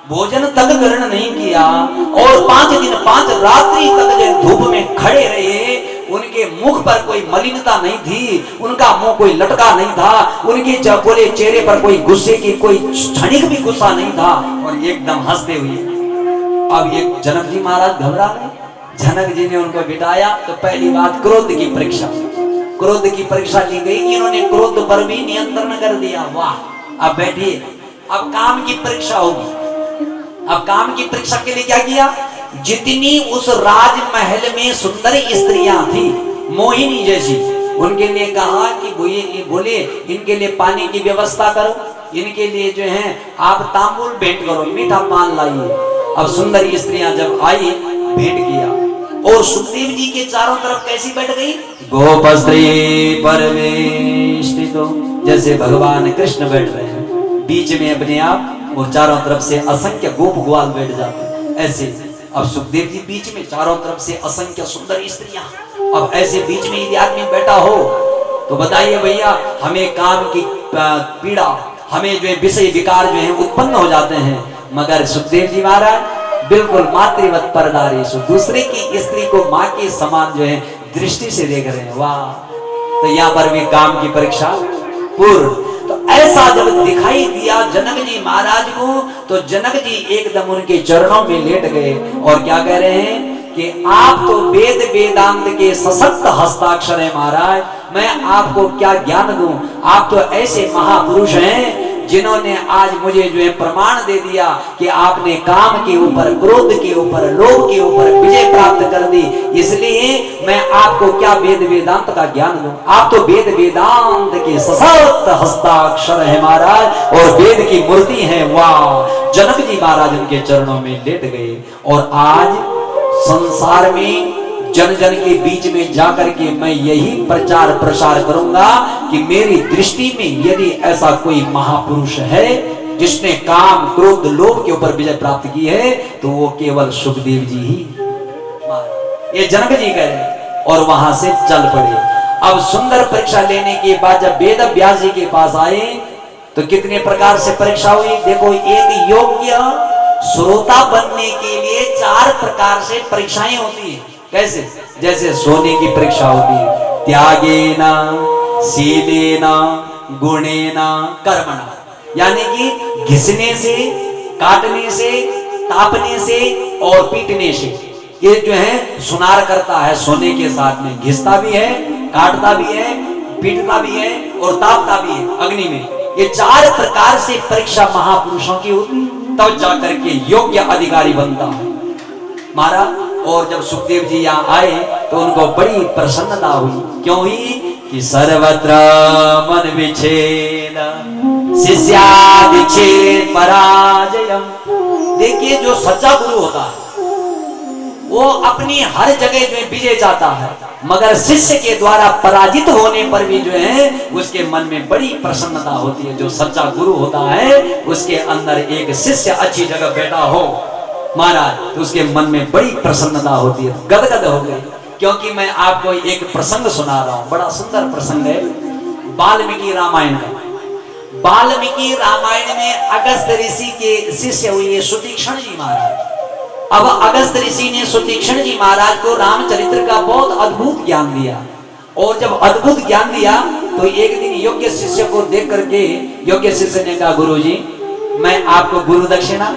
भोजन तक ग्रहण नहीं किया और 5 दिन 5 रात्रि तक जो धूप में खड़े रहे, उनके मुख पर कोई मलिनता नहीं थी, उनका मुंह कोई लटका नहीं था, उनके बोले चेहरे पर कोई गुस्से की कोई क्षणिक भी गुस्सा नहीं था और एकदम हंसते हुए। अब ये जनक जी महाराज घबरा गए। जनक जी ने उनको बिठाया तो पहली बात क्रोध की परीक्षा, क्रोध की परीक्षा ली गई। इन्होंने क्रोध पर भी नियंत्रण कर दिया। वाह, अब बैठिए, अब काम की परीक्षा होगी। अब काम की परीक्षा के लिए क्या किया? जितनी उस राजमहल में सुंदर स्त्रियां थी मोहिनी जैसी, उनके लिए कहा कि बोले इनके लिए पानी की व्यवस्था करो, इनके लिए जो है आप तांबुल भेंट करो, मीठा पान लाइए। अब सुंदर स्त्रियां जब आई, भेंट किया और सुखदेव जी के चारों तरफ कैसी बैठ गई? गोपस्त्री परमेष्ठितो, जैसे भगवान कृष्ण बैठ रहे हैं बीच में अपने आप, वो चारों तरफ से असंख्य गोप ग्वाल बैठ जाते हैं ऐसे। अब सुखदेव जी बीच में, चारों तरफ से असंख्य सुंदर स्त्रियां। अब ऐसे बीच में यदि आदमी बैठा हो तो बताइए भैया, हमें काम की पीड़ा, हमें जो है विषय विकार जो है उत्पन्न हो जाते हैं। मगर सुखदेव जी महाराज बिल्कुल मातृवत परदारेषु, दूसरे की स्त्री को माँ के समान जो है दृष्टि से देख रहे हैं। वाह, तो यहाँ पर भी काम की परीक्षा पूर्ण। तो ऐसा जब दिखाई दिया जनक जी महाराज को, तो जनक जी एकदम उनके चरणों में लेट गए और क्या कह रहे हैं कि आप तो वेद वेदांत के सशक्त हस्ताक्षर हैं महाराज, मैं आपको क्या ज्ञान दूं? आप तो ऐसे महापुरुष हैं जिन्होंने आज मुझे जो है प्रमाण दे दिया कि आपने काम के ऊपर, क्रोध के ऊपर, लोभ के ऊपर विजय प्राप्त कर दी, इसलिए मैं आपको क्या वेद वेदांत का ज्ञान दूं? आप तो वेद वेदांत के सशक्त हस्ताक्षर है महाराज और वेद की मूर्ति है। वाह, जनक जी महाराज उनके चरणों में लेट गए। और आज संसार में जन जन के बीच में जाकर के मैं यही प्रचार प्रसार करूंगा कि मेरी दृष्टि में यदि ऐसा कोई महापुरुष है जिसने काम, क्रोध, लोभ के ऊपर विजय प्राप्त की है तो वो केवल सुखदेव जी ही, ये जनक जी कह रहे। और वहां से चल पड़े। अब सुंदर परीक्षा लेने के बाद जब वेद व्यास जी के पास आए तो कितने प्रकार से परीक्षा हुई देखो। एक योग्य श्रोता बनने के लिए 4 प्रकार से परीक्षाएं होती है। कैसे? जैसे सोने की परीक्षा होती है, त्यागेना, शीलेना, गुणेना, कर्मणा, यानी कि घिसने से, काटने से, तापने से और पीटने से। ये जो है सुनार करता है सोने के साथ में, घिसता भी है, काटता भी है, पीटता भी है और तापता भी है अग्नि में। ये 4 प्रकार से परीक्षा महापुरुषों की होती, तब जाकर के योग्य अधिकारी बनता है। महाराज और जब सुखदेव जी यहाँ आए तो उनको बड़ी प्रसन्नता हुई। क्यों हुई? कि सर्वत्र मन विच्छेद शिष्यादिच्छेद पराजयम। देखिए जो सच्चा गुरु होता है वो अपनी हर जगह जो है विजय चाहता है, मगर शिष्य के द्वारा पराजित होने पर भी जो है उसके मन में बड़ी प्रसन्नता होती है। जो सच्चा गुरु होता है उसके अंदर एक शिष्य अच्छी जगह बैठा हो महाराज तो उसके मन में बड़ी प्रसन्नता होती है, गदगद हो गई। क्योंकि मैं आपको एक प्रसंग सुना रहा हूं, बड़ा सुंदर प्रसंग है वाल्मीकि रामायण का। वाल्मीकि रामायण में अगस्त ऋषि के शिष्य हुए सुतीक्ष्ण जी महाराज। अब अगस्त ऋषि ने सुतीक्ष्ण जी महाराज को रामचरित्र का बहुत अद्भुत ज्ञान दिया, और जब अद्भुत ज्ञान दिया तो एक दिन योग्य शिष्य को देख करके योग्य शिष्य ने कहा, गुरुजी मैं आपको गुरु दक्षिणा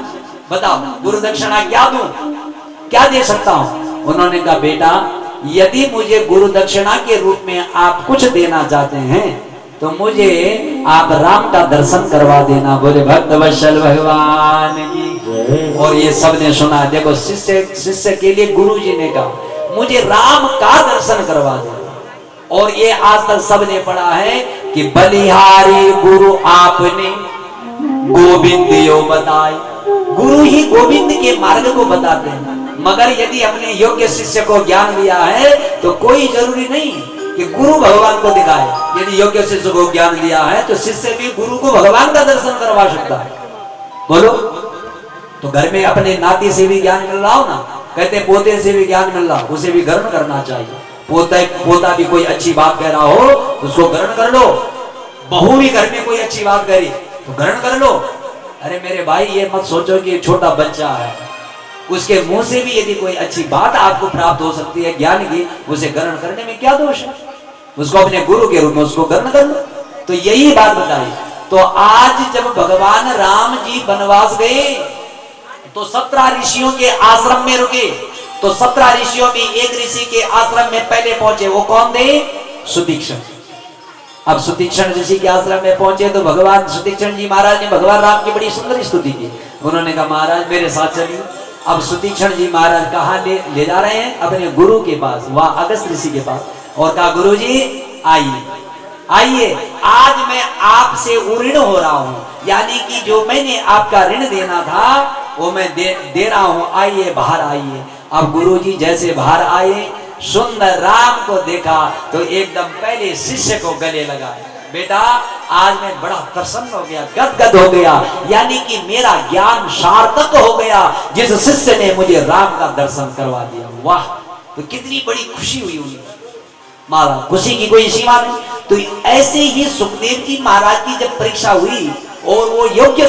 बताओ, गुरु दक्षिणा क्या दूं, क्या दे सकता हूं? उन्होंने कहा, बेटा यदि मुझे गुरु दक्षिणा के रूप में आप कुछ देना चाहते हैं तो मुझे आप राम का दर्शन करवा देना। बोले भक्त वत्सल भगवान की। और ये सब ने सुना। देखो शिष्य के लिए गुरु जी ने कहा मुझे राम का दर्शन करवा देना। और ये आज तक सब ने पढ़ा है कि बलिहारी गुरु आपने गोविंद यो बताए। गुरु ही गोविंद के मार्ग को बताते हैं, मगर यदि अपने योग्य शिष्य को ज्ञान दिया है तो कोई जरूरी नहीं कि गुरु भगवान को दिखाए। यदि योग्य शिष्य को ज्ञान दिया है तो शिष्य भी गुरु को भगवान का दर्शन करवा सकता है। बोलो, तो घर में अपने नाती से भी ज्ञान मिल रहा हो ना, कहते पोते से भी ज्ञान मिल रहा हो, उसे भी ग्रहण करना चाहिए। पोता भी कोई अच्छी बात कह रहा हो तो उसको ग्रहण कर लो। बहू भी घर में कोई अच्छी बात करी तो ग्रहण कर लो। अरे मेरे भाई ये मत सोचो कि छोटा बच्चा है, उसके मुंह से भी यदि कोई अच्छी बात आपको प्राप्त हो सकती है ज्ञान की, उसे ग्रहण करने में क्या दोष है? उसको अपने गुरु के रूप में उसको ग्रहण कर लो। तो यही बात बताई। तो आज जब भगवान राम जी वनवास गए तो 17 ऋषियों के आश्रम में रुके। तो 17 ऋषियों में एक ऋषि के आश्रम में पहले पहुंचे, वो कौन थे? सुतीक्ष्ण। अब सुतीक्ष्ण ऋषि के आश्रम में पहुंचे तो भगवान सुतीक्ष्ण जी महाराज ने भगवान राम की बड़ी सुंदर स्तुति की। उन्होंने कहा, महाराज मेरे साथ चलिए। अब सुतीक्ष्ण जी महाराज कहाँ ले जा रहे हैं? अपने गुरु के पास, वहां अगस्त ऋषि के पास। और कहा, गुरु जी आइए, आज मैं आपसे ऋण हो रहा हूं, यानी कि जो मैंने आपका ऋण देना था वो मैं दे रहा हूं, आइए बाहर आइए। अब गुरु जी जैसे बाहर आए, सुंदर राम को देखा तो एकदम पहले शिष्य को गले लगाए। बेटा आज मैं बड़ा प्रसन्न हो गया, गदगद हो गया, यानी कि मेरा ज्ञान सार्थक हो गया जिस शिष्य ने मुझे राम का दर्शन करवा दिया। वाह, तो कितनी बड़ी खुशी हुई उन्हें महाराज, खुशी की कोई सीमा नहीं। तो ऐसे ही सुखदेव जी महाराज की जब परीक्षा हुई और वो योग्य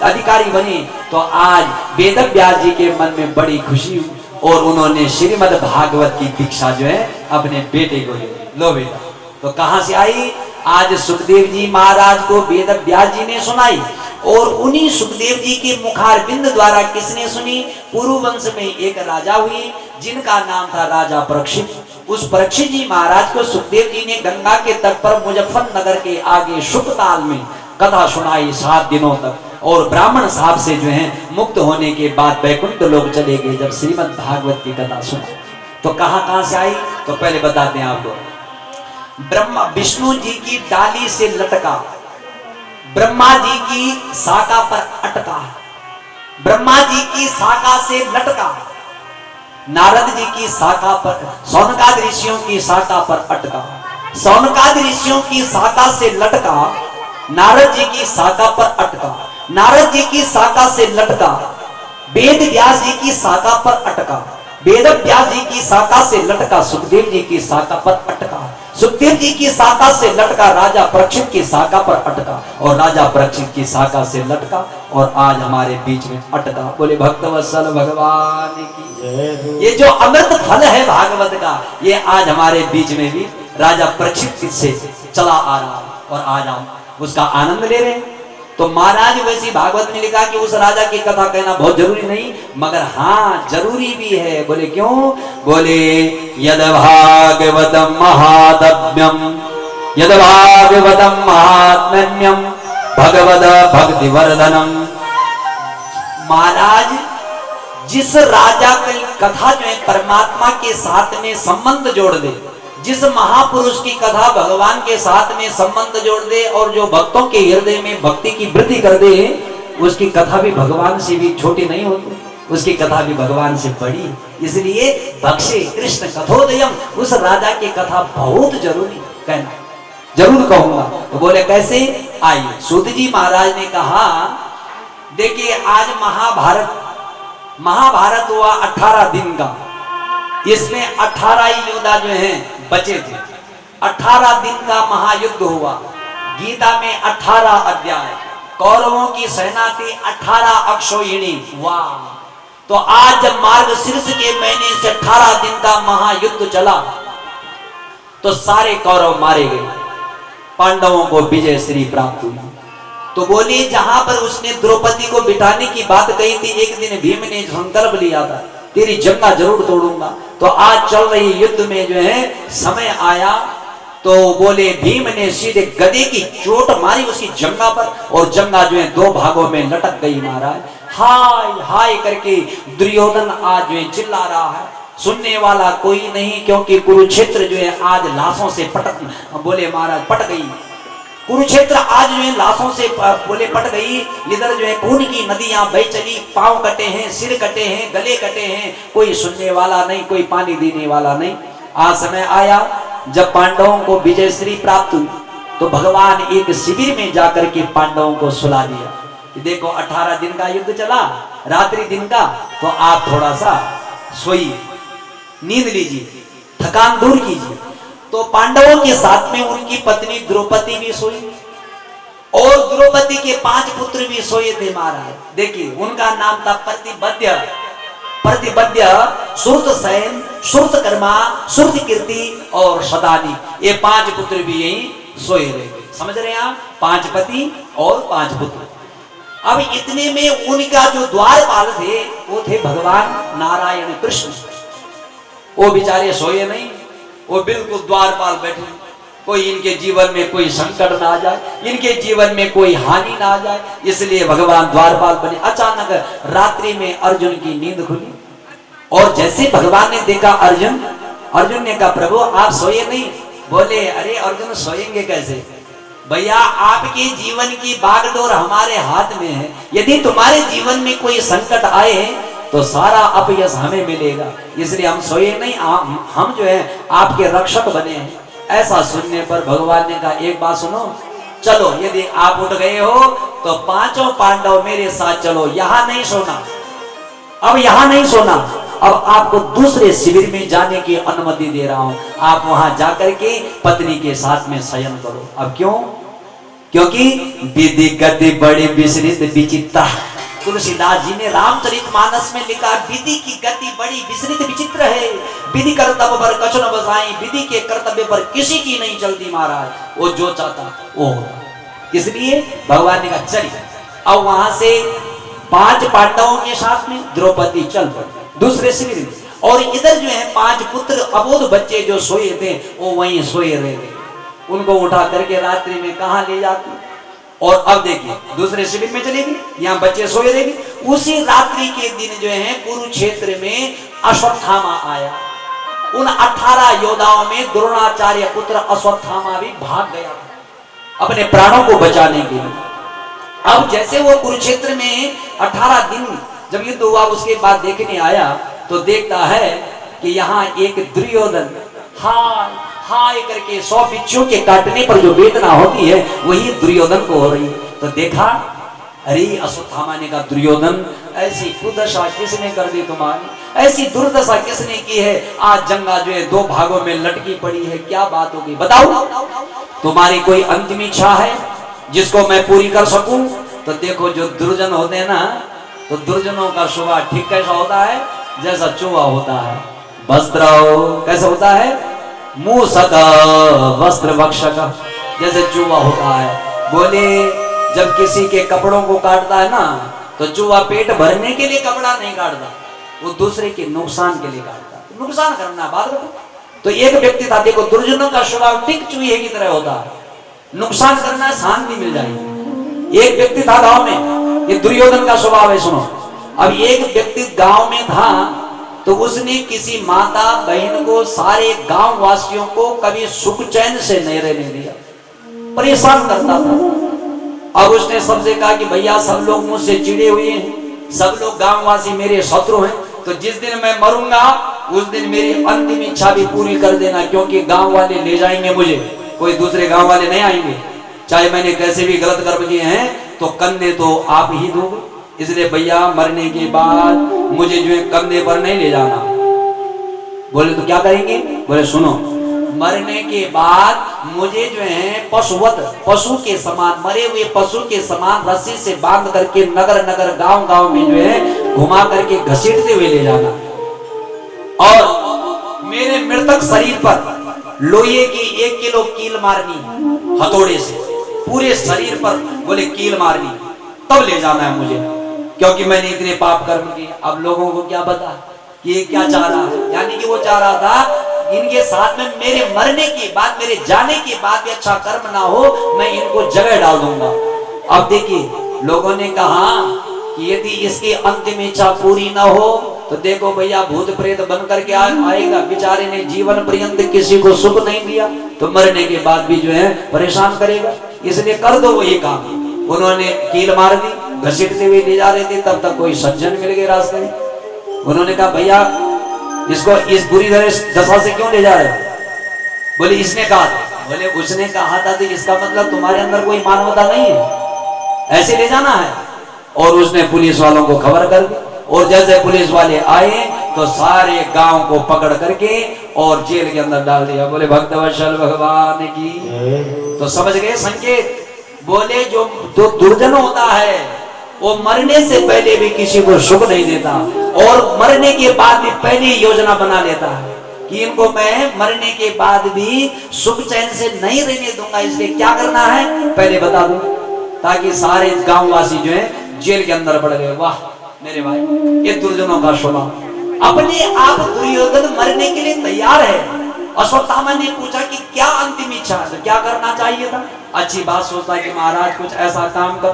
अधिकारी बने तो आज वेद व्यास जी के मन में बड़ी खुशी हुई और उन्होंने श्रीमद् भागवत की दीक्षा जो है अपने बेटे को ले लो बेटा। तो कहां से आई? आज सुखदेव जी महाराज को वेद व्यास जी ने सुनाई और उन्हीं सुखदेव जी के मुखारबिंद द्वारा किसने सुनी? पूर्व वंश में एक राजा हुई जिनका नाम था राजा परीक्षित। उस परीक्षित जी महाराज को सुखदेव जी ने गंगा के तट पर मुजफ्फरनगर के आगे शुकताल में कथा सुनाई 7 दिनों तक। और ब्राह्मण साहब से जो है मुक्त होने के बाद वैकुंठ लोग चले गए जब श्रीमद् भागवत की कथा सुना। तो कहां से आई? तो पहले बताते हैं आपको। ब्रह्मा विष्णु जी की डाली से लटका, ब्रह्मा जी की शाखा पर अटका, ब्रह्मा जी की शाखा से लटका, नारद जी की शाखा पर, सौनकाद ऋषियों की शाखा पर अटका, सौनकाद ऋषियों की शाखा से लटका, नारद जी की शाखा पर अटका, नारद जी की शाखा से लटका, वेद व्यास जी की शाखा पर अटका, वेद व्यास जी की शाखा से लटका, सुखदेव जी की शाखा पर अटका, सुखदेव जी की शाखा से लटका, राजा परीक्षित की शाखा पर अटका और राजा परीक्षित की शाखा से लटका और आज हमारे बीच में अटका। बोले भक्तवत्सल भगवान की। ये जो अमृत फल है भागवत का, ये आज हमारे बीच में भी राजा परीक्षित से चला आ रहा है और आज हम उसका आनंद ले रहे हैं। तो महाराज वैसी भागवत में लिखा कि उस राजा की कथा कहना बहुत जरूरी नहीं, मगर हाँ जरूरी भी है। बोले क्यों? बोले यद भागवतम महात्म्यम, यद भागवतम महात्म्यम भगवद भक्ति वर्धनम। महाराज जिस राजा के कथा जो है परमात्मा के साथ में संबंध जोड़ दे, जिस महापुरुष की कथा भगवान के साथ में संबंध जोड़ दे और जो भक्तों के हृदय में भक्ति की वृद्धि कर दे, उसकी कथा भी भगवान से भी छोटी नहीं होती, उसकी कथा भी भगवान से बड़ी। इसलिए बख्शे कृष्ण कथोदयम, उस राजा की कथा बहुत जरूरी कहना, जरूर कहूंगा। तो बोले कैसे? आइए, सूत जी महाराज ने कहा, देखिए आज महाभारत हुआ 18 दिन का, इसमें 18 ही योद्धा जो हैं बचे थे। 18 दिन का महायुद्ध हुआ, गीता में 18 अध्याय, कौरवों की सेना थी 18 अक्षौहिणी। वाह! तो आज जब मार्गशीर्ष के महीने से 18 दिन का महायुद्ध चला तो सारे कौरव मारे गए, पांडवों को विजय श्री प्राप्त हुई। तो बोले जहां पर उसने द्रौपदी को बिठाने की बात कही थी, एक दिन भीम ने संकल्प लिया था तेरी जंगा जरूर तोड़ूंगा। तो आज चल रही युद्ध में जो है समय आया तो बोले भीम ने सीधे गदे की चोट मारी उसकी जंगा पर, और जंगा जो है 2 भागों में लटक गई महाराज। हाय हाय करके दुर्योधन आज जो है चिल्ला रहा है, सुनने वाला कोई नहीं, क्योंकि कुरुक्षेत्र जो है आज लाशों से बोले महाराज पट गई। कुरुक्षेत्र आज जो है लाशों से बोले पट गई। इधर जो है खून की नदियां बह चली, पांव कटे हैं, सिर कटे हैं, गले कटे हैं, कोई सुनने वाला नहीं, कोई पानी देने वाला नहीं। आज समय आया जब पांडवों को विजय श्री प्राप्त हुई तो भगवान एक शिविर में जाकर के पांडवों को सुला दिया कि देखो 18 दिन का युद्ध चला, रात्रि दिन का, तो आप थोड़ा सा सोइए, नींद लीजिए, थकान दूर कीजिए। तो पांडवों के साथ में उनकी पत्नी द्रौपदी भी सोई और द्रौपदी के 5 पुत्र भी सोए थे महाराज। देखिए उनका नाम था प्रतिबद्ध, श्रुतसेन, श्रुतकर्मा, श्रुतकीर्ति और सदानी। ये 5 पुत्र भी यही सोए रहे, समझ रहे हैं आप? 5 पति और 5 पुत्र। अब इतने में उनका जो द्वारपाल थे वो थे भगवान नारायण कृष्ण। वो बेचारे सोए नहीं, वो बिल्कुल द्वारपाल बैठे, कोई इनके जीवन में कोई संकट ना आ जाए, इनके जीवन में कोई हानि ना आ जाए, इसलिए भगवान द्वारपाल बने। अचानक रात्रि में अर्जुन की नींद खुली और जैसे भगवान ने देखा अर्जुन ने कहा प्रभु आप सोए नहीं। बोले अरे अर्जुन सोएंगे कैसे भैया, आपके जीवन की बागडोर हमारे हाथ में है, यदि तुम्हारे जीवन में कोई संकट आए तो सारा अपयश हमें मिलेगा, इसलिए हम सोए नहीं, हम जो है आपके रक्षक बने हैं। ऐसा सुनने पर भगवान ने कहा एक बात सुनो, चलो यदि आप उठ गए हो तो 5 पांडव मेरे साथ चलो, यहां नहीं सोना, अब यहां नहीं सोना, अब आपको दूसरे शिविर में जाने की अनुमति दे रहा हूं, आप वहां जाकर के पत्नी के साथ में शयन करो। अब क्यों? क्योंकि विधि गति बड़ी विस्तृत विचित्रा। तुलसीदास जी ने रामचरितमानस में लिखा विधि की गति बड़ी विस्तृत विचित्र है, विधि कर्तव्य पर कछु न बसाई, विधि के कर्तव्य पर किसी की नहीं चलती महाराज, वो जो चाहता वो होता। इसलिए भगवान ने कहा चलिए। अब वहां से 5 पांडवों के साथ में द्रौपदी चल पड़ी दूसरे शिविर में, और इधर जो है 5 पुत्र अबोध बच्चे जो सोए थे वो वहीं सोए रह गए। उनको उठा करके रात्रि में कहां ले जाती, और अब देखिए दूसरे शिविर में चलेगी, यहाँ बच्चे सोए रहेंगे। उसी रात्रि के दिन जो है कुरुक्षेत्र में अश्वत्थामा आया, उन 18 योद्धाओं में द्रोणाचार्य पुत्र अश्वत्थामा भी भाग गया अपने प्राणों को बचाने के लिए। अब जैसे वो कुरुक्षेत्र में 18 दिन जब युद्ध हुआ उसके बाद देखने आया तो देखता है कि यहाँ एक दुर्योधन हाय हाय करके 100 बिच्छू के काटने पर जो वेदना होती है वही दुर्योधन को हो रही है। तो देखा अरे अश्वत्थामा ने कहा दुर्योधन ऐसी कुदशा किसने कर दी तुम्हारी, ऐसी दुर्दशा किसने की है, आज जंगा जो है 2 भागों में लटकी पड़ी है, क्या बात होगी बताओ, तुम्हारी कोई अंतिम इच्छा है जिसको मैं पूरी कर सकूं? तो देखो जो दुर्जन होते हैं ना, तो दुर्जनों का स्वभाव ठीक कैसा होता है, जैसा चूहा होता है, वस्त्र कैसा होता है, मूसक वस्त्र वक्षक, जैसे चूहा होता है। बोले जब किसी के कपड़ों को काटता है ना तो चूहा पेट भरने के लिए कपड़ा नहीं काटता, वो दूसरे के नुकसान के लिए काटता, नुकसान करना बात रखो। तो एक व्यक्ति था, देखो दुर्जनों का स्वभाव ठीक चूहे की तरह होता है, नुकसान करना शांति मिल जाएगी। एक व्यक्ति था गांव में, ये दुर्योधन का स्वभाव है, सुनो। अब एक व्यक्ति गांव में था तो उसने किसी माता बहन को, सारे गांव वासियों को कभी सुख चैन से नहीं रहने दिया, परेशान करता था। अब उसने सबसे कहा कि भैया सब लोग मुझसे चिढ़े हुए हैं, सब लोग गांववासी मेरे शत्रु हैं, तो जिस दिन मैं मरूंगा उस दिन मेरी अंतिम इच्छा भी पूरी कर देना, क्योंकि गांव वाले ले जाएंगे मुझे, कोई दूसरे गांव वाले नहीं आएंगे। चाहे मैंने कैसे भी गलत कर्म किए हैं तो कंधे तो आप ही दोगे, इसलिए भैया मरने के बाद मुझे जो है कंधे पर नहीं ले जाना। बोले तो क्या करेंगे? बोले सुनो, मरने के बाद मुझे जो है पशुवत, पशु के समान, मरे हुए पशु के समान रस्सी से बांध करके नगर नगर गांव गांव में जो है घुमा करके घसीटते हुए ले जाना, और मेरे मृतक शरीर पर लोहे की 1 किलो कील मारनी, हथौड़े से पूरे शरीर पर बोले कील मारनी, तब ले जाना है मुझे, क्योंकि मैंने इतने पाप कर्म किए। अब लोगों को क्या पता कि ये क्या चाह रहा है, यानी कि वो चाह रहा था इनके साथ में मेरे मरने के बाद, मेरे जाने के बाद भी अच्छा कर्म ना हो, मैं इनको जगह डाल दूंगा। अब देखिए, लोगों ने कहा कि यदि इसकी अंतिम इच्छा पूरी ना हो तो देखो भैया भूत प्रेत बन करके आएगा, बेचारे ने जीवन पर्यंत किसी को सुख नहीं दिया, तो मरने के बाद भी जो है परेशान करेगा, इसलिए कर दो वही काम। उन्होंने कील मार दी, घसीटते हुए ले जा रहे थे, तब तक कोई सज्जन मिल गए रास्ते में। उन्होंने कहा भैया इसको इस बुरी दशा से क्यों ले जा रहे हो? बोले इसने कहा था। बोले उसने कहा था तो इसका मतलब तुम्हारे अंदर कोई मानवता नहीं है, ऐसे ले जाना है। और उसने पुलिस वालों को खबर कर दी, और जैसे पुलिस वाले आए तो सारे गांव को पकड़ करके और जेल के अंदर डाल दिया। बोले भक्तवत्सल भगवान की, तो समझ गए संकेत। बोले जो दुर्जन होता है वो मरने से पहले भी किसी को सुख नहीं देता, और मरने के बाद भी पहले योजना बना लेता है कि इनको मैं मरने के बाद भी सुख चैन से नहीं रहने दूंगा, इसलिए क्या करना है पहले बता दूं, ताकि सारे गांववासी जो है जेल के अंदर पड़ गए। वाह मेरे भाई, ये दुर्जनों का स्वभाव। अपने आप दुर्योधन मरने के लिए तैयार है। अश्वत्थामा ने पूछा कि क्या अंतिम इच्छा है, तो क्या करना चाहिए था? अच्छी बात सोचता कि महाराज कुछ ऐसा काम कर,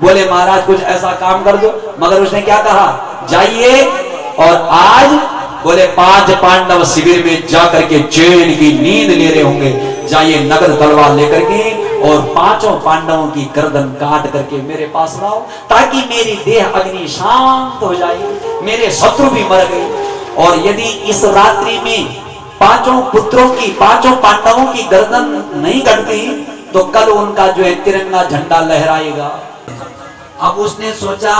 बोले महाराज कुछ ऐसा काम कर दो, मगर उसने क्या कहा, जाइए और आज बोले 5 पांडव शिविर में जाकर के चैन की नींद ले रहे होंगे, जाइए नगर तलवार लेकर के और 5 पांडवों की गर्दन काट करके मेरे पास लाओ, ताकि मेरी देह अग्नि शांत हो जाए, मेरे शत्रु भी मर गए। और यदि इस रात्रि में 5 पुत्रों की, 5 पांडवों की गर्दन नहीं कटती तो कल उनका जो है तिरंगा झंडा लहराएगा। अब उसने सोचा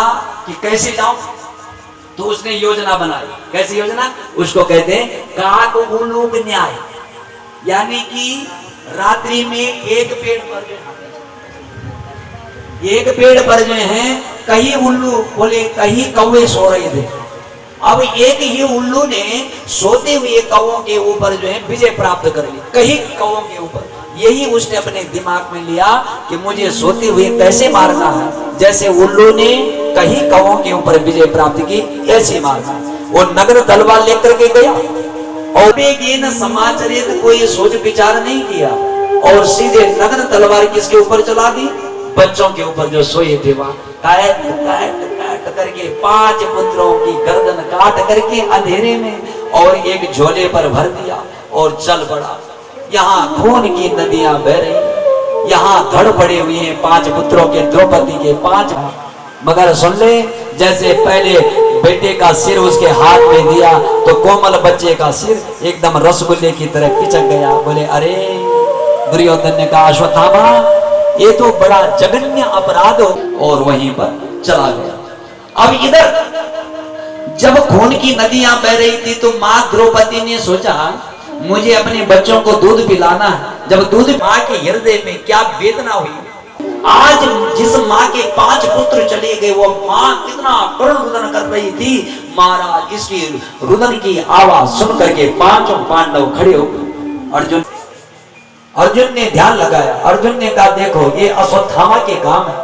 कि कैसे जाऊं, तो उसने योजना बनाई। कैसी योजना? उसको कहते हैं काक उलूक न्याय, यानी कि रात्रि में एक पेड़ पर जो है कहीं उल्लू, बोले कहीं कौवे सो रहे थे। अब एक ही उल्लू ने सोते हुए कौवों के ऊपर जो है विजय प्राप्त कर ली, कहीं कौवों के ऊपर। यही उसने अपने दिमाग में लिया कि मुझे सोते हुए कैसे मारना है, जैसे उल्लू ने कहीं कौवों के ऊपर विजय प्राप्त की, ऐसे मारना। वो नगर तलवार लेकर के गया और बेगेन समाचरित कोई सोच विचार नहीं किया, और सीधे नगर तलवार किसके ऊपर चला दी? बच्चों के ऊपर जो सोए थे वहां काट काट काट करके 5 पुत्रों की गर्दन काट करके अंधेरे में और एक झोले पर भर दिया और चल पड़ा। यहाँ खून की नदियां बह रही, यहाँ धड़ पड़े हुए हैं 5 पुत्रों के, द्रौपदी के 5। मगर सुन ले, जैसे पहले बेटे का सिर उसके हाथ में दिया तो कोमल बच्चे का सिर एकदम रसगुल्ले की तरह पिचक गया। बोले अरे, दुर्योधन ने कहा अश्वत्थामा ये तो बड़ा जघन्य अपराध हो, और वहीं पर चला गया। अब इधर जब खून की नदियां बह रही थी तो माँ द्रौपदी ने सोचा मुझे अपने बच्चों को दूध पिलाना है। जब दूध, माँ के हृदय में क्या वेदना हुई। आज जिस माँ के 5 पुत्र चले गए, वो माँ कितना करुण रुदन कर रही थी। महाराज इसकी रुदन की आवाज सुन करके 5 पांडव खड़े हो गए। अर्जुन ने ध्यान लगाया। अर्जुन ने कहा देखो ये अश्वत्थामा के काम है,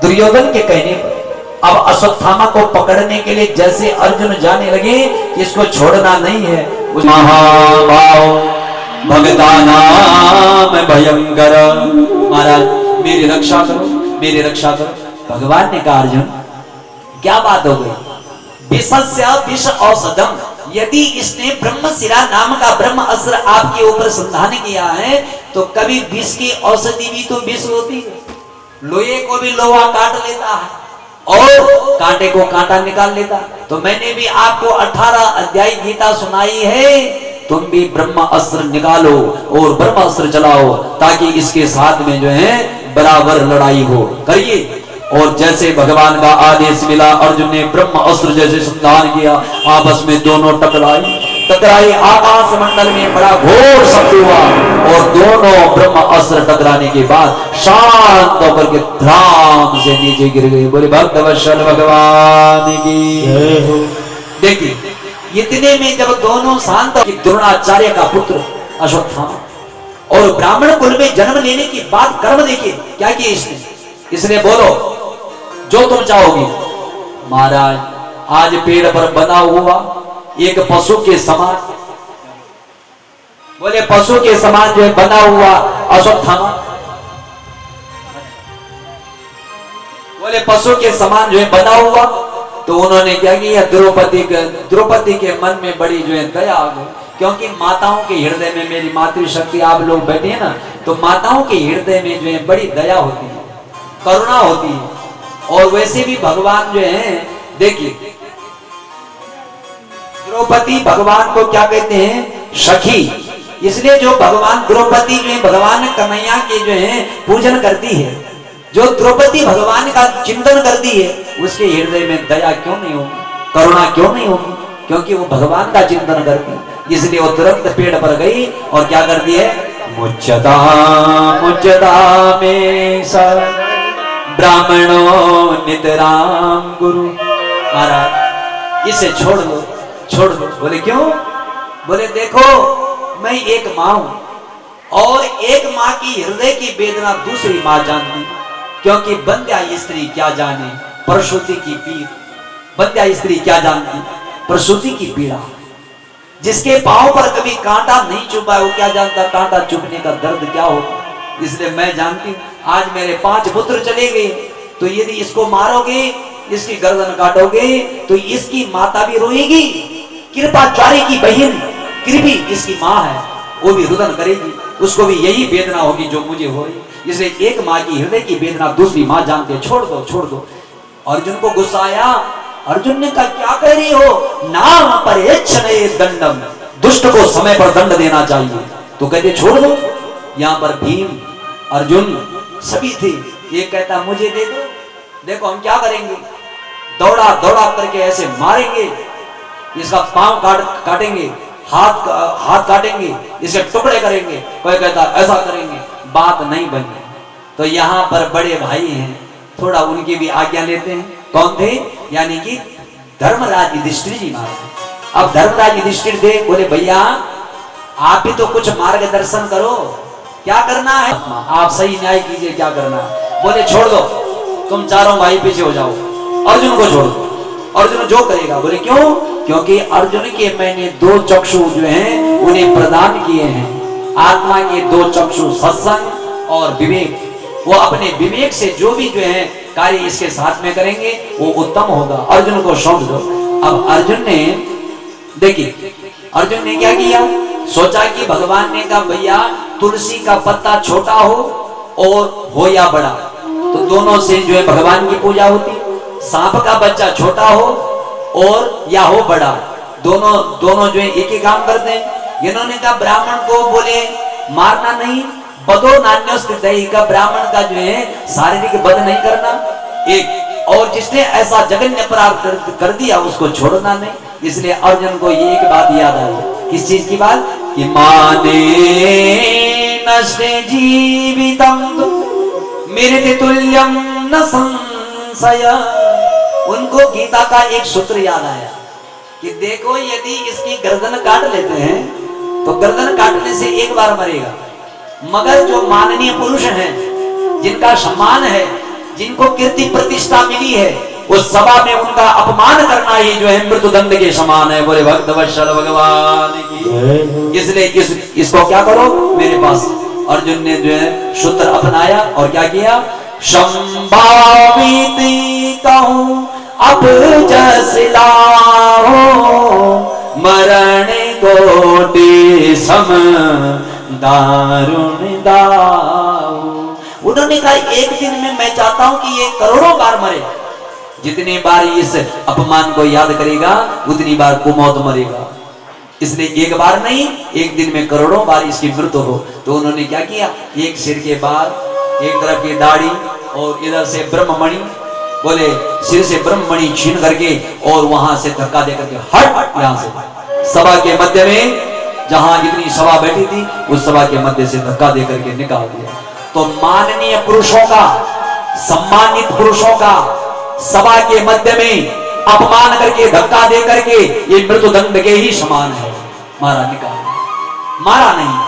दुर्योधन के कहने पर। अब अश्वत्थामा को पकड़ने के लिए जैसे अर्जुन जाने लगे कि इसको छोड़ना नहीं है, महाभाव भगतानाम भयंकर, महाराज मेरी रक्षा करो, मेरी रक्षा करो। भगवान ने कहा अर्जुन क्या बात हो गई, विषस्य विष औषधम, यदि इसने ब्रह्मशिरा नाम का ब्रह्म अस्त्र आपके ऊपर संधान किया है तो कभी विष की औषधि भी तो विष होती है। लोहे को भी लोहा काट लेता है और कांटे को कांटा निकाल लेता है। तो मैंने भी आपको 18 अध्याय गीता सुनाई है, तुम भी ब्रह्म अस्त्र निकालो और ब्रह्म अस्त्र चलाओ ताकि इसके साथ में जो है बराबर लड़ाई हो। करिए। और जैसे भगवान का आदेश मिला, अर्जुन ने ब्रह्म अस्त्र जैसे संधान किया, आपस में दोनों टकराई, आकाश मंडल में बड़ा घोर शब्द हुआ और दोनों ब्रह्म अस्त्र टकराने के बाद शांत होकर के ध्यान से नीचे गिर गए। बोले भक्तवत्सल भगवान की जय हो। देखिए इतने में जब दोनों शांत, द्रोणाचार्य का पुत्र अश्वत्थामा और ब्राह्मण कुल में जन्म लेने की बात कर्म देखिए क्या किया इसने बोलो जो तुम चाहोगे। महाराज आज पेड़ पर बना हुआ एक पशु के समान, बोले पशु के समान जो है बना हुआ अश्वत्थामा, बोले पशु के समान जो है बना हुआ। तो उन्होंने क्या किया, द्रौपदी के मन में बड़ी जो है दया आ गई, क्योंकि माताओं के हृदय में, मेरी मातृशक्ति आप लोग बैठे हैं ना, तो माताओं के हृदय में जो है बड़ी दया होती है, करुणा होती है। और वैसे भी भगवान जो है देखिए, द्रौपदी भगवान को क्या कहते हैं, सखी। इसलिए जो भगवान द्रौपदी जो है भगवान कन्हैया के जो है पूजन करती है, जो द्रौपदी भगवान का चिंतन करती है, उसके हृदय में दया क्यों नहीं होगी, करुणा क्यों नहीं होगी, क्योंकि वो भगवान का चिंतन करती है। इसलिए वो तुरंत पेड़ पर गई और क्या करती है, मुच्यता में सब ब्राह्मणों नितराम गुरु। महाराज इसे छोड़ दो। बोले क्यों, बोले देखो मैं एक माँ हूं और एक माँ की हृदय की वेदना दूसरी माँ जानती, क्योंकि बंध्या स्त्री क्या जाने प्रसूति की पीड़, बंध्या स्त्री क्या जानती प्रसूति की पीड़ा। जिसके पांव पर कभी कांटा नहीं चुभा है वो क्या जानता कांटा चुभने का दर्द क्या होता। इसलिए मैं जानती हूं, आज मेरे 5 पुत्र चले गए, तो यदि इसको मारोगे, इसकी गर्दन काटोगे, तो इसकी माता भी रोएगी। कृपाचार्य की बहन कृपी इसकी माँ है, वो भी रुदन करेगी, उसको भी यही वेदना होगी जो मुझे हो रही। इसलिए एक माँ की हृदय की वेदना दूसरी माँ जानते हैं, छोड़ दो। अर्जुन को गुस्सा आया, अर्जुन ने कहा क्या कह रही हो, नाम परेच्छने दंडम, दुष्ट को समय पर दंड देना चाहिए। तो कहते छोड़ दो। यहाँ पर भीम अर्जुन सभी थे, एक कहता मुझे दे दो, देखो हम क्या करेंगे, दौड़ा करके ऐसे मारेंगे, इसका पांव काटेंगे, हाथ काटेंगे, इसे टुकड़े करेंगे। कोई कहता ऐसा करेंगे, बात नहीं बनी। तो यहाँ पर बड़े भाई हैं, थोड़ा उनकी भी आज्ञा लेते हैं। कौन थे, यानी कि धर्मराज युधिष्ठिर जी महाराज। अब धर्मराज युधिष्ठिर थे, बोले भैया आप भी तो कुछ मार्गदर्शन करो, क्या करना है, आप सही न्याय कीजिए, क्या करना है। बोले छोड़ दो, तुम चारों भाई पीछे हो जाओ, अर्जुन को छोड़ दो, अर्जुन जो करेगा। बोले क्यों, क्योंकि अर्जुन के मैंने 2 चक्षु जो हैं उन्हें प्रदान किए हैं, आत्मा के 2 चक्षु सत्संग और विवेक। वो अपने विवेक से जो भी जो है कार्य इसके साथ में करेंगे वो उत्तम होगा, अर्जुन को सौंप दो। अब अर्जुन ने देखिए, अर्जुन ने क्या किया, सोचा कि भगवान ने कहा भैया तुलसी का पत्ता छोटा हो और या बड़ा, तो दोनों से जो है भगवान की पूजा होती। सांप का बच्चा छोटा हो और या हो बड़ा, दोनों जो है एक ही काम करते हैं। इन्होंने कहा ब्राह्मण को बोले मारना नहीं, बदो नान्योस्ति का, ब्राह्मण का जो है शारीरिक वध नहीं करना एक, और जिसने ऐसा जघन्य अपराध कर दिया उसको छोड़ना नहीं। इसलिए अर्जुन को ये एक बात याद आई, किस चीज की बात, कि माने नष्टे जीवितम मृत्यु तुल्यम न संशय। उनको गीता का एक सूत्र याद आया कि देखो यदि इसकी गर्दन काट लेते हैं तो गर्दन काटने से एक बार मरेगा, मगर जो माननीय पुरुष हैं, जिनका सम्मान है, जिनको कीर्ति प्रतिष्ठा मिली है, उस सभा में उनका अपमान करना ही जो है मृत्युदंड के समान है। बोले भक्तवत्सल भगवान की। इसलिए इसको क्या करो मेरे पास। अर्जुन ने जो है सूत्र अपनाया और क्या किया, संभावित कहूं अब जस लाओ मरण कोटि सम दारुण दाओ। उन्होंने कहा एक दिन में मैं चाहता हूं कि ये करोड़ों बार मरे, जितनी बार इस अपमान को याद करेगा उतनी बार कुमौत मरेगा, इसलिए एक बार नहीं एक दिन में करोड़ों बार इसकी मृत्यु हो। तो उन्होंने क्या किया, एक सिर के बाल, एक तरफ की दाढ़ी और इधर से ब्रह्ममणि, बोले सिर से ब्रह्ममणि छीन करके और वहां से धक्का दे करके हट यहां से, सभा के मध्य में जहां जितनी सभा बैठी थी उस सभा के मध्य से धक्का दे करके निकाल दिया। तो माननीय पुरुषों का, सम्मानित पुरुषों का सभा के मध्य में अपमान करके धक्का दे करके ये मृत्युदंड के ही समान है। मारा निकाल, मारा नहीं,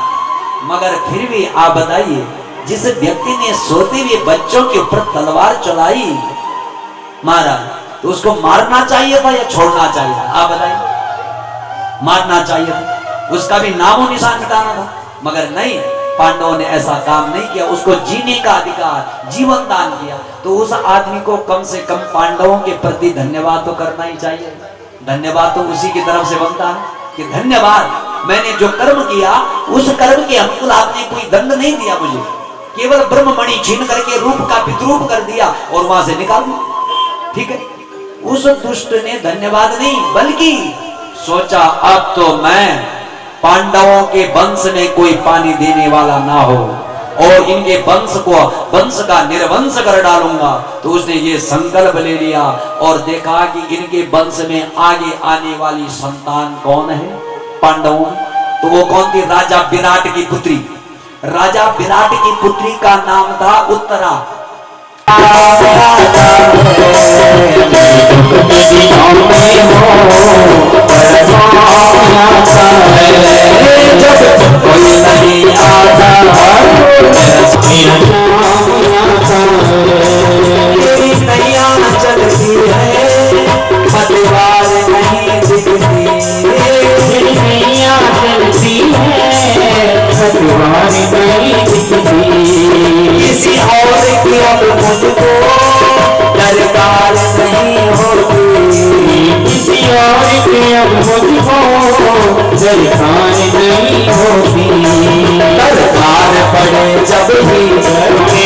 मगर फिर भी आप बताइए जिस व्यक्ति ने सोते हुए बच्चों के ऊपर तलवार चलाई मारा, तो उसको मारना चाहिए था या छोड़ना चाहिए था? आप बताइए। मारना चाहिए था, उसका भी नामो निशान मिटाना था, मगर नहीं, पांडवों ने ऐसा काम नहीं किया, उसको जीने का अधिकार, जीवन दान किया। तो उस आदमी को कम से कम पांडवों के प्रति धन्यवाद तो करना ही चाहिए। धन्यवाद तो उसी की तरफ से बनता है कि धन्यवाद, मैंने जो कर्म किया उस कर्म के अनुकूल आपने कोई दंड नहीं दिया मुझे, केवल ब्रह्ममणि छीन करके रूप का विद्रूप कर दिया और वहां से निकाल दिया। ठीक है, उस दुष्ट ने धन्यवाद नहीं बल्कि सोचा अब तो मैं पांडवों के वंश में कोई पानी देने वाला ना हो और इनके वंश का निर्वंश कर डालूंगा। तो उसने ये संकल्प ले लिया और देखा कि इनके वंश में आगे आने वाली संतान कौन है पांडवों। तो वो कौन थी? राजा विराट की पुत्री। राजा विराट की पुत्री का नाम था उत्तरा। जब कोई नहीं आता तेरी नैया चलती है, पतवार नहीं दिखती, तेरी नैया चलती है, पतवार नहीं दिखती। किसी और की अब मुझको दरकार नहीं होती, किसी और की अब मुझको दरकार नहीं होती। दरकार पड़े जब भी जब कोई नहीं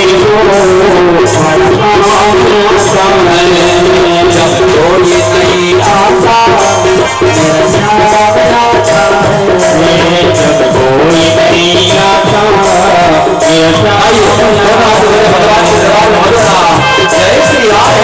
आता, जब कोई नहीं आता, जय श्री राम।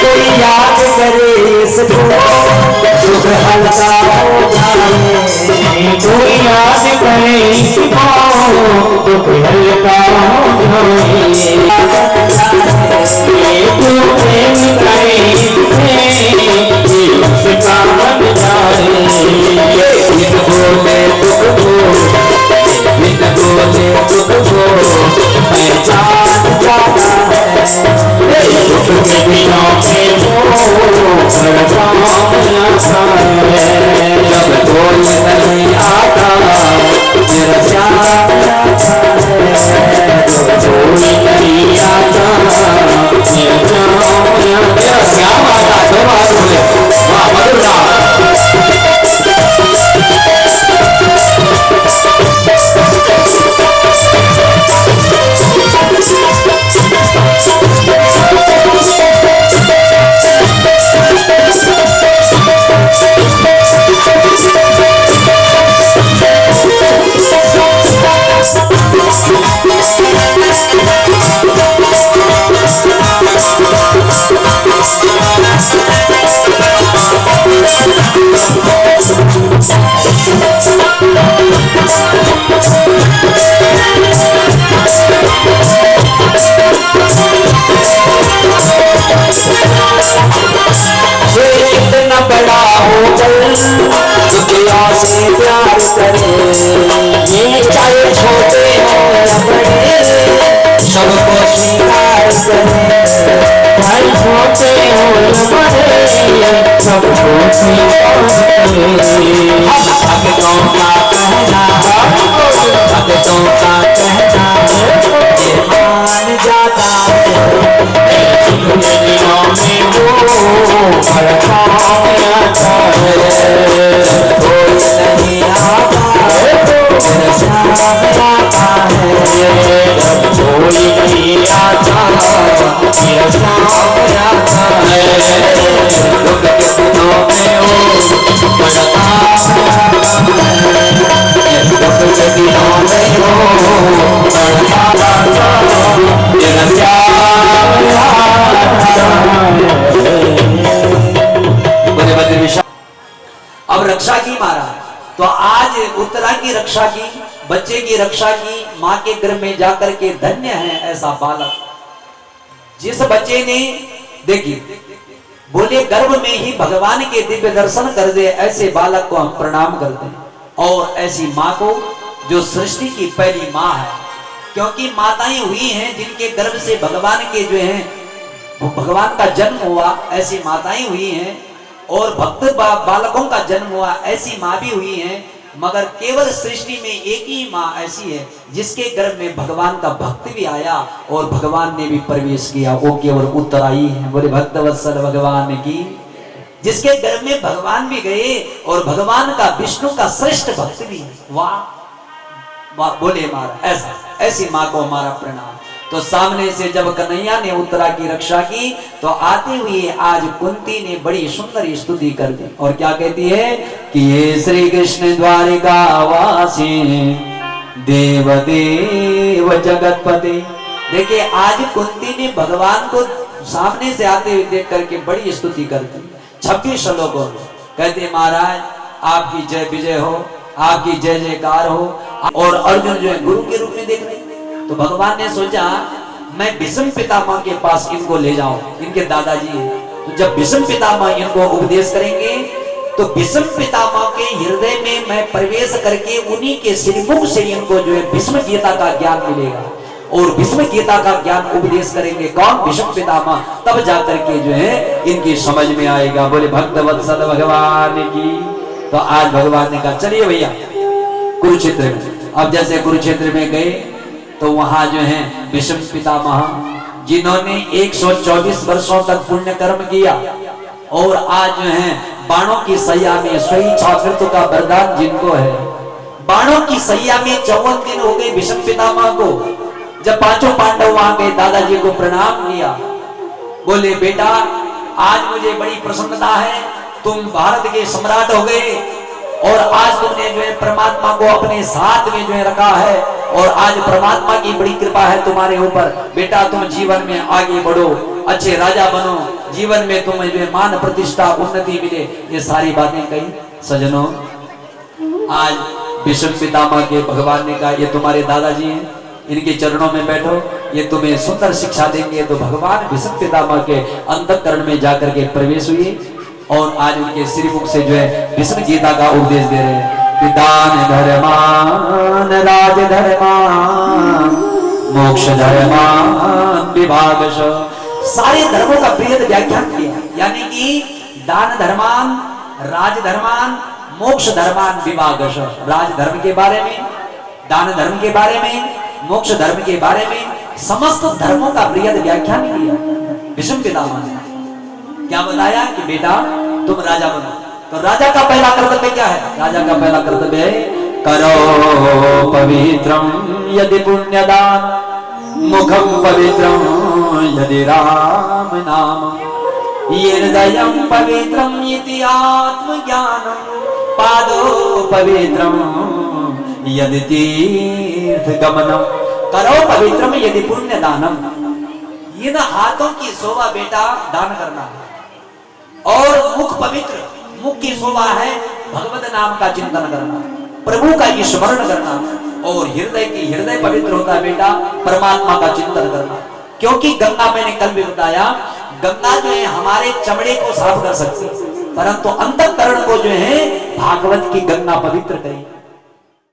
कोई याद करे इसको सुख हल्का हो जाए, कोई याद करे इसको दुख हल्का हो जाए। तू प्रेम करे इसका बन जाए, बिन बोले दुख को, बिन बोले दुख को पहचान जाता है। दुख के बिना जब कोई नहीं आता मेरा श्याम आता है, जब कोई नहीं आता मेरा श्याम आता। दो बात बोले वाह मधुरा। इतना बड़ा हो दुनिया से प्यार करे, ये चाहे छोटे हो या बड़े सबको स्वीकार करे, चाहे छोटे हो या बड़े सबको स्वीकार करे। भक्तों का कहना, भक्तों का कहना ये मान जाता है, दुनिया में वो भड़का आता है, कोई नहीं आता मेरे सामने आता है, कोई नहीं आता मेरे सामने आता है, दुख के दिनों में वो भड़का आता है, दुख के दिनों में वो भड़का आता है, मेरा सामने आता है। अब रक्षा की मारा तो आज उत्तरा की रक्षा की, बच्चे की रक्षा की, मां के गर्भ में जाकर के धन्य है ऐसा बालक। जिस बच्चे ने देखिए बोले गर्भ में ही भगवान के दिव्य दर्शन कर दे, ऐसे बालक को हम प्रणाम करते हैं। और ऐसी मां को जो सृष्टि की पहली मां है, क्योंकि माताएं हुई हैं जिनके गर्भ से भगवान के जो है भगवान का जन्म हुआ, ऐसी माताएं हुई हैं। और भक्त बालकों का जन्म हुआ, ऐसी माँ भी हुई है। मगर केवल सृष्टि में एक ही माँ ऐसी है जिसके गर्भ में भगवान का भक्त भी आया और भगवान ने भी प्रवेश किया, वो केवल उत्तरा ही है। बोले भक्त वत्सल भगवान की, जिसके गर्भ में भगवान भी गए और भगवान का विष्णु का श्रेष्ठ भक्त भी है। वाह बोले मारा, ऐसा ऐसी माँ को हमारा प्रणाम। तो सामने से जब कन्हैया ने उत्तरा की रक्षा की तो आते हुए आज कुंती ने बड़ी सुंदर स्तुति कर दी। और क्या कहती है कि ये श्री कृष्ण द्वारिका वासी देव देव जगतपति। देखिए आज कुंती ने भगवान को सामने से आते हुए देख करके बड़ी स्तुति कर दी। 26 श्लोकों में कहते महाराज आपकी जय विजय हो, आपकी जय जयकार हो। और अर्जुन जो है गुरु के रूप में देख रहे, तो भगवान ने सोचा मैं भीष्म पितामह के पास इनको ले जाऊं, इनके दादाजी हैं। तो जब भीष्म पितामह इनको उपदेश करेंगे तो भीष्म पितामह के हृदय में मैं प्रवेश करके उन्हीं के श्रीमुख से इनको जो है भीष्म गीता का ज्ञान मिलेगा। और भीष्म गीता का ज्ञान उपदेश करेंगे कौन? भीष्म पितामह। तब जाकर के जो है इनकी समझ में आएगा। बोले भक्त वत्सल भगवान की। तो आज भगवान ने कहा चलिए भैया कुरुक्षेत्र में। अब जैसे कुरुक्षेत्र में गए तो वहां जो है भीष्म पितामह जिन्होंने 124 वर्षों तक पुण्य कर्म किया और आज जो है बाणों की सैया में स्वेच्छाकृत का वरदान जिनको है, बाणों की सैया में 54 दिन हो गए भीष्म पितामह को। जब पांचों पांडव वहां गए दादाजी को प्रणाम किया, बोले बेटा आज मुझे बड़ी प्रसन्नता है, तुम भारत के सम्राट हो गए और आज तुमने जो है परमात्मा को अपने साथ में जो है रखा है और आज परमात्मा की बड़ी कृपा है तुम्हारे ऊपर। बेटा तुम जीवन में आगे बढ़ो, अच्छे राजा बनो, जीवन में तुम्हें जो है मान प्रतिष्ठा उन्नति मिले। ये सारी बातें कही सजनों। आज भीष्म पितामह के भगवान ने कहा ये तुम्हारे दादाजी हैं, इनके चरणों में बैठो, ये तुम्हें सुंदर शिक्षा देंगे। तो भगवान भीष्म पितामह के अंतःकरण में जाकर के प्रवेश हुए और आज उनके श्रीमुख से जो है भीष्म गीता का उपदेश दे रहे हैं। दान धर्मान राज धर्मान मोक्ष धर्मान विभागश। सारे धर्मों का प्रिय व्याख्यान किया, यानी कि दान धर्मान राज धर्मान मोक्ष धर्मान विभागश। राज धर्म के बारे में, दान धर्म के बारे में, मोक्ष धर्म के बारे में समस्त धर्मों का बृहद व्याख्यान किया भीष्म पितामह ने। क्या बताया कि बेटा तुम राजा बनो। तो राजा का पहला कर्तव्य क्या है? राजा का पहला कर्तव्य है करो पवित्रम यदि पुण्यदान मुखम पवित्रम यदि राम नाम हृदयम पवित्रम इति आत्मज्ञानम पादो पवित्रम यदि तीर्थ गमनम। करो पवित्रम यदि पुण्य दानम। इन हाथों की शोभा बेटा दान करना और मुख पवित्र, मुख की शोभा है भगवत नाम का चिंतन करना, प्रभु का स्मरण करना। और हृदय पवित्र होता है बेटा परमात्मा का चिंतन करना। क्योंकि गंगा, मैंने कल भी बताया, गंगा जो है हमारे चमड़े को साफ कर सकती है। परंतु अंतःकरण को जो है भागवत की गंगा पवित्र करी।